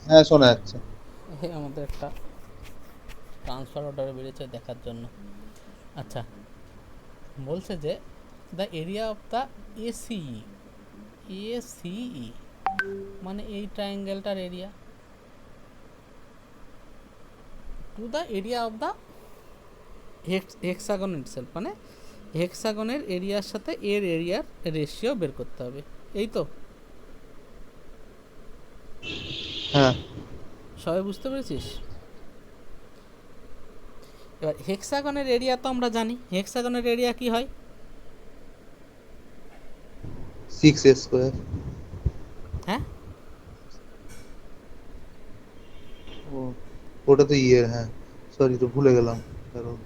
হ্যাঁ শোনা যাচ্ছে। এই আমাদের একটা ট্রান্সফার অর্ডার বেরিয়েছে দেখার জন্য। আচ্ছা, বলছে যে the area of the ACE, ACE মানে এই ট্রায়াঙ্গেলটার area to the area of the hexagon itself, মানে হেক্সাগনের এরিয়ার সাথে এর এরিয়ার রেশিও বের করতে হবে। এই তো হ্যাঁ সবাই বুঝতে পেরেছিস? এবার হেক্সাগনের এরিয়া তো আমরা জানি, হেক্সাগনের এরিয়া কি হয়? 6a²। হ্যাঁ, ও ওটা তো ইয়ের, হ্যাঁ সরি তো ভুলে গেলাম কারণ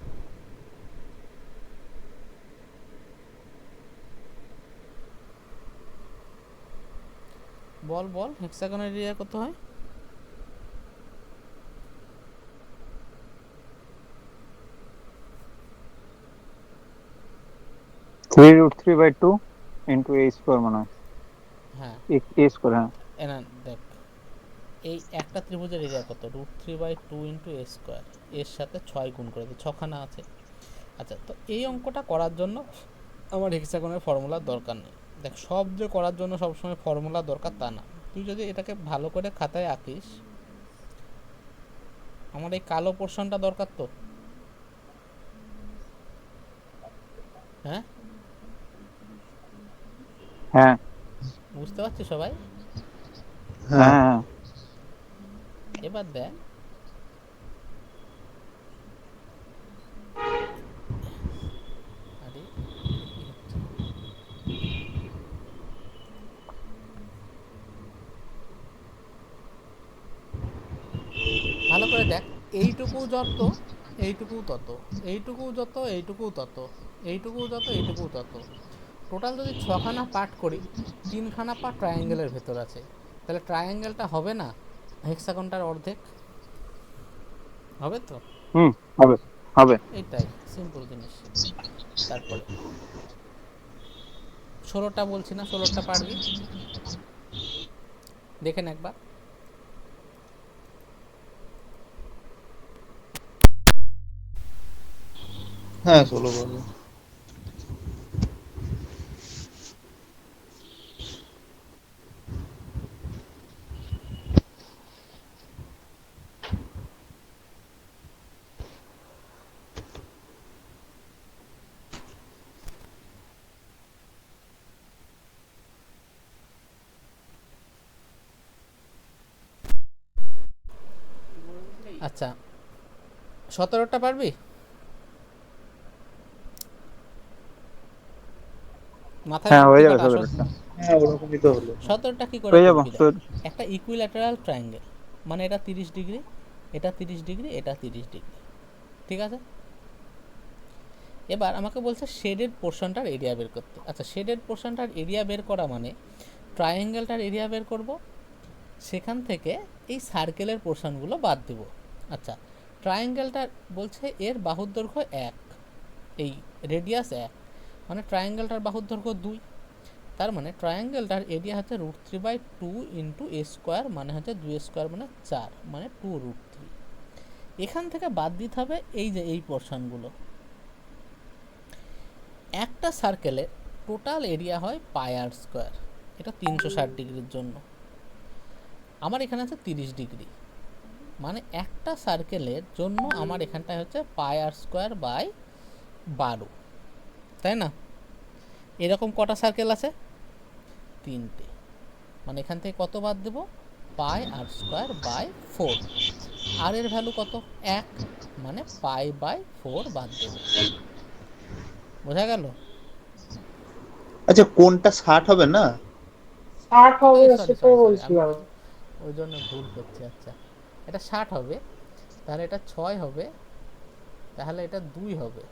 বল বল হেক্সাগনের এরিয়া কত হয়? 3√3/2 ইন্টু a স্কোয়ার মনে হয়, হ্যাঁ, a স্কোয়ার। হ্যাঁ এনা দেখ, এই একটা ত্রিভুজের এরিয়া কত? √3/2 ইন্টু এ স্কোয়ার, এর সাথে 6 গুণ করে দিই, 6খানা আছে। আচ্ছা, তো এই অঙ্কটা করার জন্য আমার হেক্সাগনের ফর্মুলার দরকার নেই। দেখ, সব যে করার জন্য সবসময় ফর্মুলা দরকার তা না। তুই যদি এটাকে ভালো করে খাতায় আঁকিস, আমার এই কালো পোর্শনটা দরকার তো, হ্যাঁ হ্যাঁ বুঝতে পারছি সবাই? হ্যাঁ হ্যাঁ হ্যাঁ। এবার দেখ, আরে কি হচ্ছে? ভালো করে দেখ, এইটুকু যত এইটুকু তত, এইটুকু যত এইটুকু তত, এইটুকু যত এইটুকু তত, টোটাল যদি 6খানা পার্ট করি, 3খানা পার্ট ট্রায়াঙ্গেলের ভেতর আছে, তাহলে ট্রায়াঙ্গেলটা হবে না হেক্সাগনটার অর্ধেক? হবে তো? হুম, হবে হবে। এইটাই সিম্পল জিনিস। তারপরে 16টা বলছি না, 16টা পারবি? দেখেন একবার। হ্যাঁ 16 পারবো। আচ্ছা, 17টা পারবি? মাথায় হ্যাঁ হয়ে যাবে বুদ্ধিটা আসল। 17টা, হ্যাঁ ওরকমই তো হলো। 17টা কি করে হয়ে যাবো। করবি? দেখ, একটা ইকুইল্যাটারাল ট্রায়াঙ্গেল, মানে এটা 30 ডিগ্রি, এটা 30 ডিগ্রি, এটা 30 ডিগ্রি, ঠিক আছে? এবার আমাকে বলছে শেডেড পোর্শনটার এরিয়া বের করতে। আচ্ছা, শেডেড পোর্শনটার এরিয়া বের করা মানে ট্রায়াঙ্গেলটার এরিয়া বের করব, সেখান থেকে এই সার্কেলের পোর্শনগুলো বাদ দেব। আচ্ছা, ট্রায়াঙ্গেলটা বলছে এর বাহুর দৈর্ঘ্য 1, এই রেডিয়াস 1, মানে ট্রায়াঙ্গেলটার বাহুর দৈর্ঘ্য 2, তার মানে ট্রায়াঙ্গেলটার এরিয়া হচ্ছে √3/2 ইন্টু এ স্কোয়ার, মানে হচ্ছে 2 স্কোয়ার মানে 4, মানে 2√3। এখান থেকে বাদ দিতে হবে এই যে এই পোর্শনগুলো। একটা সার্কেলের টোটাল এরিয়া হয় πr², এটা 360 ডিগ্রির জন্য। আমার এখানে আছে 30 ডিগ্রি, মানে একটা সার্কেলের জন্য আমার এখানটায় হচ্ছে πr²/12, তাই না? এরকম কটা সার্কেল আছে? 3টে, মানে এখান থেকে কত বাদ দেব? πr²/4। আর এর ভ্যালু কত? 1, মানে π/4 বাদ দেব। বোঝা গেল? আচ্ছা কোনটা 60 হবে না? 60 হবে, এই সরি সেটাই সরি সরি, আমি বলছিলাম। ওই জন্য ভুল করছি। আচ্ছা, এটা 60 হবে, তাহলে এটা 6 হবে, তাহলে এটা 2 হবে,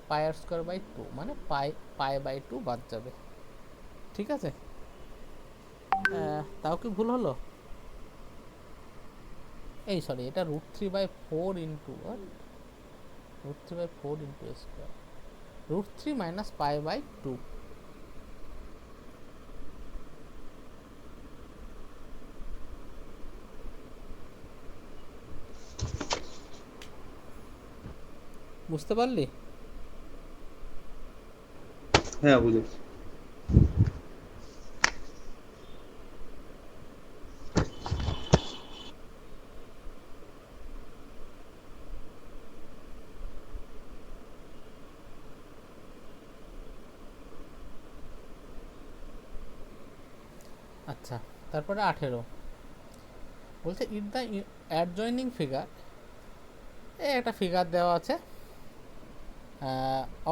πr²/2, মানে π/2 বাদ যাবে, ঠিক আছে? তাও কি ভুল হলো? এই সরি, এটা √3/4 ইন্টু √3/4 ইন্টু এ স্কোয়ার, √3 মাইনাস π/2, বুঝতে পারলি? হ্যাঁ বুঝেছি। আচ্ছা, তারপরে 18 বলছে ইফ দ্য অ্যাডজয়নিং ফিগার, এই একটা ফিগার দেওয়া আছে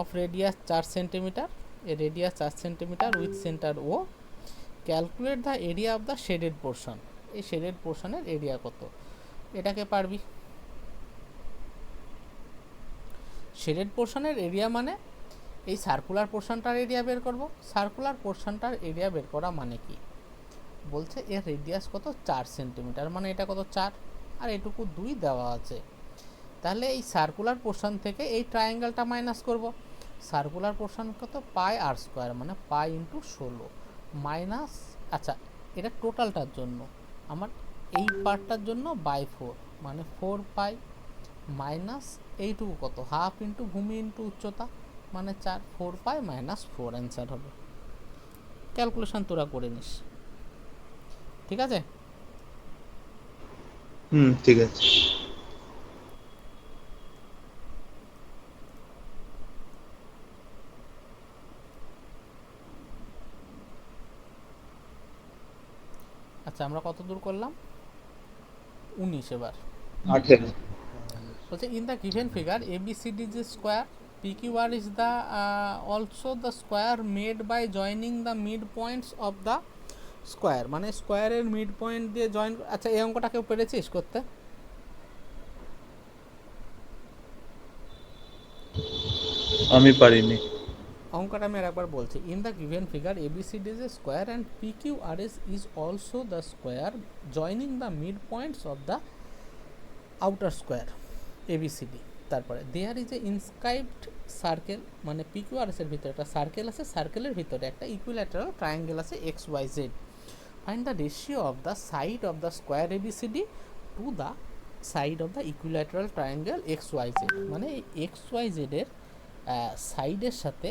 of radius 4 centimetre, a radius 4 centimetre with centre O, calculate the area of the shaded portion, এই শেডেড পোর্শনের এরিয়া কত, এটাকে পারবি? শেডেড পোর্শনের এরিয়া মানে এই সার্কুলার পোর্শনটার এরিয়া বের করব। সার্কুলার পোর্শনটার এরিয়া বের করা মানে কি? বলছে এর রেডিয়াস কত, 4 সেন্টিমিটার, মানে এটা কত 4, আর এটুকু 2 দেওয়া আছে। তাহলে এই সার্কুলার পোর্শন থেকে এই ট্রায়াঙ্গেলটা মাইনাস করব। সার্কুলার পোর্শন কত, পাই আর স্কোয়ার, মানে পাই ইন্টু 16 মাইনাস, আচ্ছা এটা টোটালটার জন্য, আমার এই পার্টটার জন্য বাই 4, মানে 4 পাই মাইনাস এইটুকু কত, হাফ ইন্টু ভূমি ইন্টু উচ্চতা, মানে 4, 4 পাই মাইনাস 4 অ্যান্সার হবে। ক্যালকুলেশন তোরা করে নিস, ঠিক আছে? ঠিক আছে। আচ্ছা আমরা কত দূর করলাম, 19। এবার 18। বলছে in the given figure ABCD is a square, PQR is the also the square made by joining the mid points of the square, মানে স্কোয়ারের মিড পয়েন্ট দিয়ে জয়েন। আচ্ছা এই অঙ্কটা কেউ পেরেছিস করতে? আমি পারিনি। অঙ্কটা আমি আরেকবার বলছি। In the given figure ABCD is a square and PQRS is also the square joining the mid points of the outer square ABCD। তারপরে there is a inscribed circle, মানে PQRS এর ভিতরে একটা সার্কেল আছে, সার্কেলের ভিতরে একটা ইকুইল্যাটারাল ট্রায়াঙ্গেল আছে XYZ। Find the ratio of the side of the square ABCD two the side of the equilateral triangle XYZ, মানে এই XYZ এর সাইডের সাথে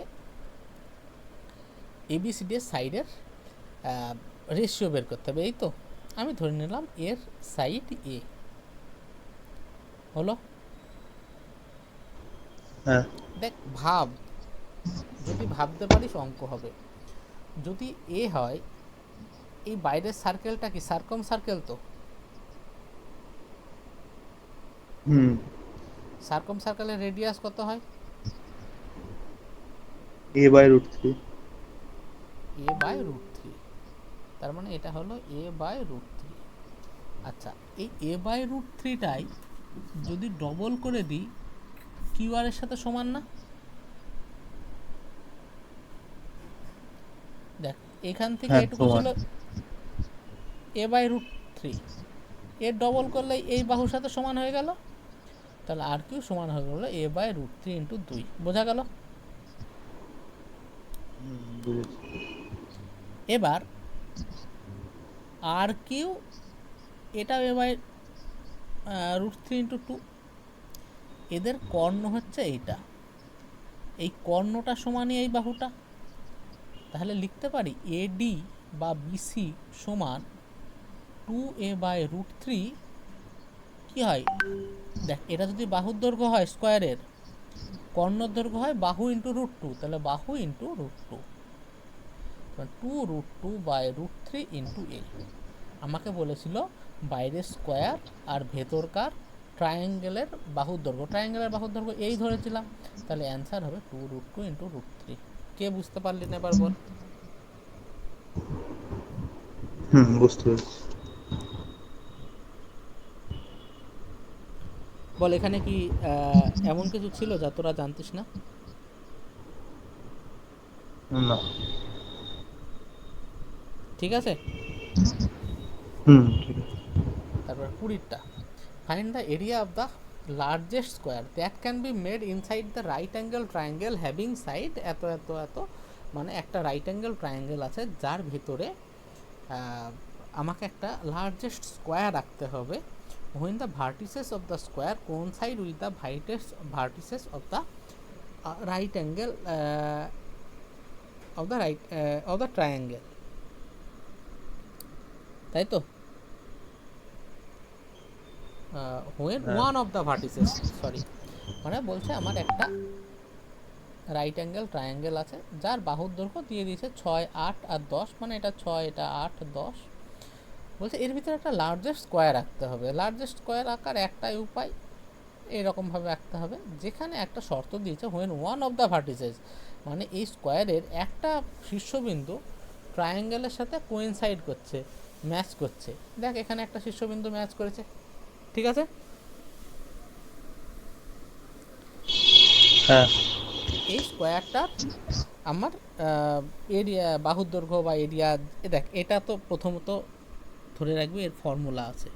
ABCD এর সাইডের রেশিও বের করতে হবে। এই তো আমি ধরে নিলাম এর সাইড A হলো। হ্যাঁ। দেখ ভাব, যদি ভাবতে পারিস অঙ্ক হবে। যদি এ হয়, এই বাইরের সার্কেলটা কি সার্কম সার্কেল? তো সার্কম সার্কেলের রেডিয়াস কত হয়? a/√3। a/√3, তার মানে এটা হলো a/√3। আচ্ছা এই a/√3টাই যদি ডবল করে দিই কিউআর এর সাথে সমান না? দেখ এখান থেকে হ্যাঁ এটুকু সমান। ছিল a/√3, এর ডবল করলে এই বাহুর সাথে সমান হয়ে গেল, তাহলে আর কিউ সমান হয়ে গেল a/√3 ইন্টু 2। বোঝা গেল? বুঝেছি। এবার আর কিউ এটা a/√3 ইন্টু 2, এদের কর্ণ হচ্ছে এইটা, এই কর্ণটা সমানই এই বাহুটা, তাহলে লিখতে পারি AD বা BC সমান 2a/√3। কি হয় দেখ, এটা যদি বাহুর দৈর্ঘ্য হয় স্কোয়ারের, কর্ণর দৈর্ঘ্য হয় বাহু ইন্টু √2, তাহলে বাহু ইন্টু √2, 2√2/√3 ইন্টু a। আমাকে বলেছিল বাইরের স্কোয়ার আর ভেতরকার ট্রায়াঙ্গেলের বাহুর দৈর্ঘ্য, ট্রায়াঙ্গেলের বাহুর দৈর্ঘ্য এই ধরেছিলাম, তাহলে অ্যান্সার হবে 2√2 ইন্টু √3। কে বুঝতে পারলি না এবার বল? বুঝতে পেরেছি। বল এখানে কি এমন কিছু ছিল যা তোরা জানতিস না? না। ঠিক আছে। ঠিক আছে। তারপর 20টা, find the area of the largest square that can be made inside the right angle triangle having side এত এত এত, মানে একটা রাইট অ্যাঙ্গেল ট্রায়াঙ্গেল আছে যার ভিতরে আমাকে একটা লার্জেস্ট স্কোয়ার রাখতে হবে when the vertices of the square coincide with the vertices of the right angle of the triangle, তাই তো? when one of the vertices, sorry, মানে বলছে আমার একটা রাইট অ্যাঙ্গেল ট্রায়াঙ্গেল আছে যার বাহুর দৈর্ঘ্য দিয়ে দিয়েছে 6, 8 আর 10, মানে এটা 6, এটা 8, 10। বলছে এর ভিতরে একটা লার্জেস্ট স্কোয়ার আঁকতে হবে। লার্জেস্ট স্কোয়ার আঁকার একটাই উপায়, এরকমভাবে আঁকতে হবে, যেখানে একটা শর্ত দিয়েছে when one of the vertices, মানে এই স্কোয়ারের একটা শীর্ষবিন্দু ট্রায়াঙ্গেলের সাথে কোইনসাইড করছে, ম্যাচ করছে। দেখ এখানে একটা শীর্ষবিন্দু ম্যাচ করেছে, ঠিক আছে? হ্যাঁ এই স্কোয়ারটার আমার এরিয়া, বাহুর দৈর্ঘ্য বা এরিয়া, দেখ এটা তো প্রথমত ধরে রাখবি এর ফর্মুলা আছে,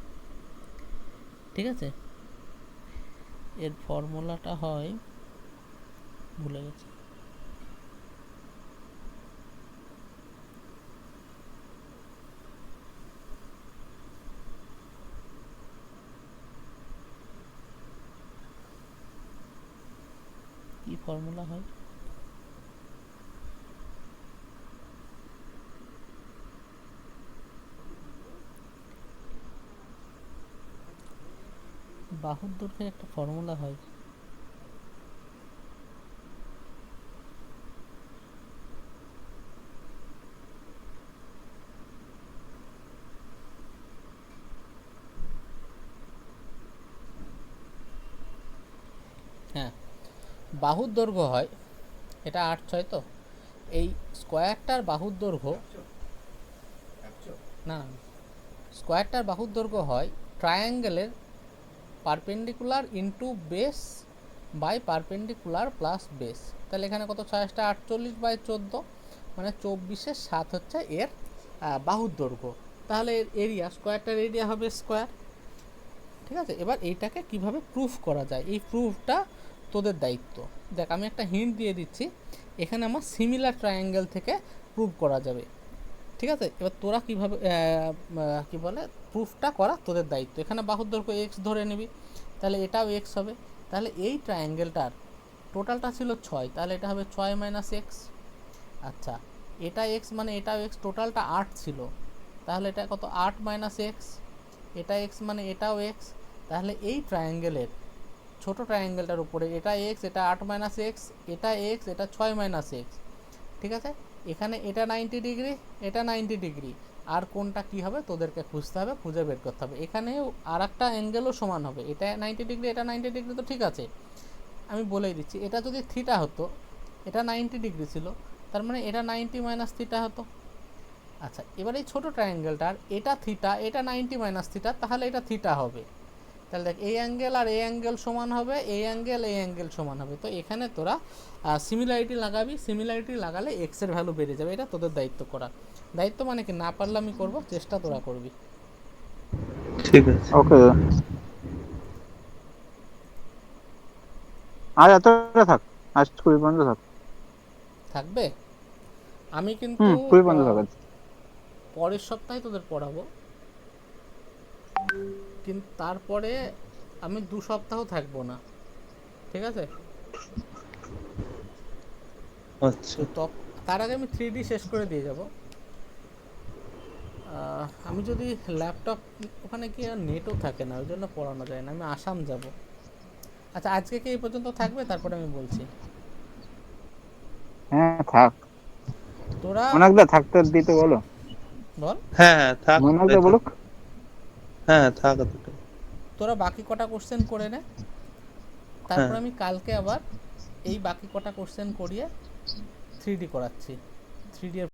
ঠিক আছে? এর ফর্মুলাটা হয়, ভুলে গেছি, কি ফর্মুলা হয়? বাহুর দৈর্ঘ্যের একটা ফর্মুলা হয়, হ্যাঁ, বাহুর দৈর্ঘ্য হয়, এটা 8, 6 তো, এই স্কোয়ারটার বাহুর দৈর্ঘ্য, না স্কোয়ারটার বাহুর দৈর্ঘ্য হয় ট্রায়াঙ্গেলের perpendicular into base by perpendicular plus base. তাহলে এখানে কত, 6 48/14, মানে 24/7 হচ্ছে এর বাহুর দৈর্ঘ্য। তাহলে এর এরিয়া, স্কোয়ারটার এরিয়া হবে স্কোয়ার, ঠিক আছে? এবার এইটাকে কিভাবে প্রুফ করা যায়, এই প্রুফটা তোদের দায়িত্ব। দেখ আমি একটা হিন্ট দিয়ে দিচ্ছি, এখানে আমার সিমিলার ট্রায়াঙ্গেল থেকে প্রুফ করা যাবে, ঠিক আছে? এবার তোরা কীভাবে কী বলে প্রুফটা করা তোদের দায়িত্ব। এখানে বাহুর দৈর্ঘ্য এক্স ধরে নিবি, তাহলে এটাও এক্স হবে। তাহলে এই ট্রায়াঙ্গেলটার টোটালটা ছিল 6, তাহলে এটা হবে 6 - x। আচ্ছা, এটা এক্স মানে এটাও এক্স, টোটালটা 8 ছিল, তাহলে এটা কত, 8 - x। এটা এক্স মানে এটাও এক্স, তাহলে এই ট্রায়াঙ্গেলের ছোটো ট্রায়াঙ্গেলটার উপরে এটা এক্স, এটা 8 - x, এটা এক্স, এটা 6 - x, ঠিক আছে? এখানে এটা 90 ডিগ্রি, এটা 90 ডিগ্রি, আর কোনটা কি হবে তোদেরকে খুঁজতে হবে, খুঁজে বের করতে হবে। এখানেও আর একটা অ্যাঙ্গেলও সমান হবে, এটা 90 ডিগ্রি, এটা 90 ডিগ্রি, তো ঠিক আছে। আমি বলেই দিচ্ছি, এটা যদি থিটা হতো, এটা 90 ডিগ্রি ছিল, তার মানে এটা 90 - থিটা হতো। আচ্ছা, এবার এই ছোটো ট্রায়াঙ্গেলটার এটা থিটা, এটা 90 - থিটা, তাহলে এটা থিটা হবে। তাহলে দেখ এই অ্যাঙ্গেল আর এই অ্যাঙ্গেল সমান হবে, এই অ্যাঙ্গেল সমান হবে। তো এখানে তোরা সিমিলারিটি লাগাবি, সিমিলারিটি লাগালে এক্সের ভ্যালু বেড়ে যাবে। এটা তোদের দায়িত্ব করা, দায়িত্ব মানে কি, না পারলে আমি করবো, চেষ্টা তোরা করবি। ঠিক আছে। ওকে, আজ এতটা থাক, আজ 20 পর্যন্ত থাক। থাকবে? আমি কিন্তু 20 পর্যন্ত থাক আজ। পরের সপ্তাহে তোদের পড়াবো, কিন্তু তারপরে আমি 2 সপ্তাহ থাকবো না, ঠিক আছে? আচ্ছা তো তার আগে আমি 3D শেষ করে দিয়ে যাব। আমি যদি ল্যাপটপ, ওখানে কি আর নেটও থাকে না, ওই জন্য পড়ানো যায় না, আমি আসাম যাব। আচ্ছা, আজকে কি এই পর্যন্ত থাকবে, তারপরে আমি বলছি। হ্যাঁ থাক, তোরা মনাকদা থাকতে দিতে বলো। বল, হ্যাঁ হ্যাঁ থাক, মনাকদা বলুক। হ্যাঁ থাক এতটাই। তোরা বাকি কটা কোশ্চেন করে নে, তারপর আমি কালকে আবার এই বাকি কটা কোশ্চেন করিয়ে 3D করাচ্ছি, 3D এর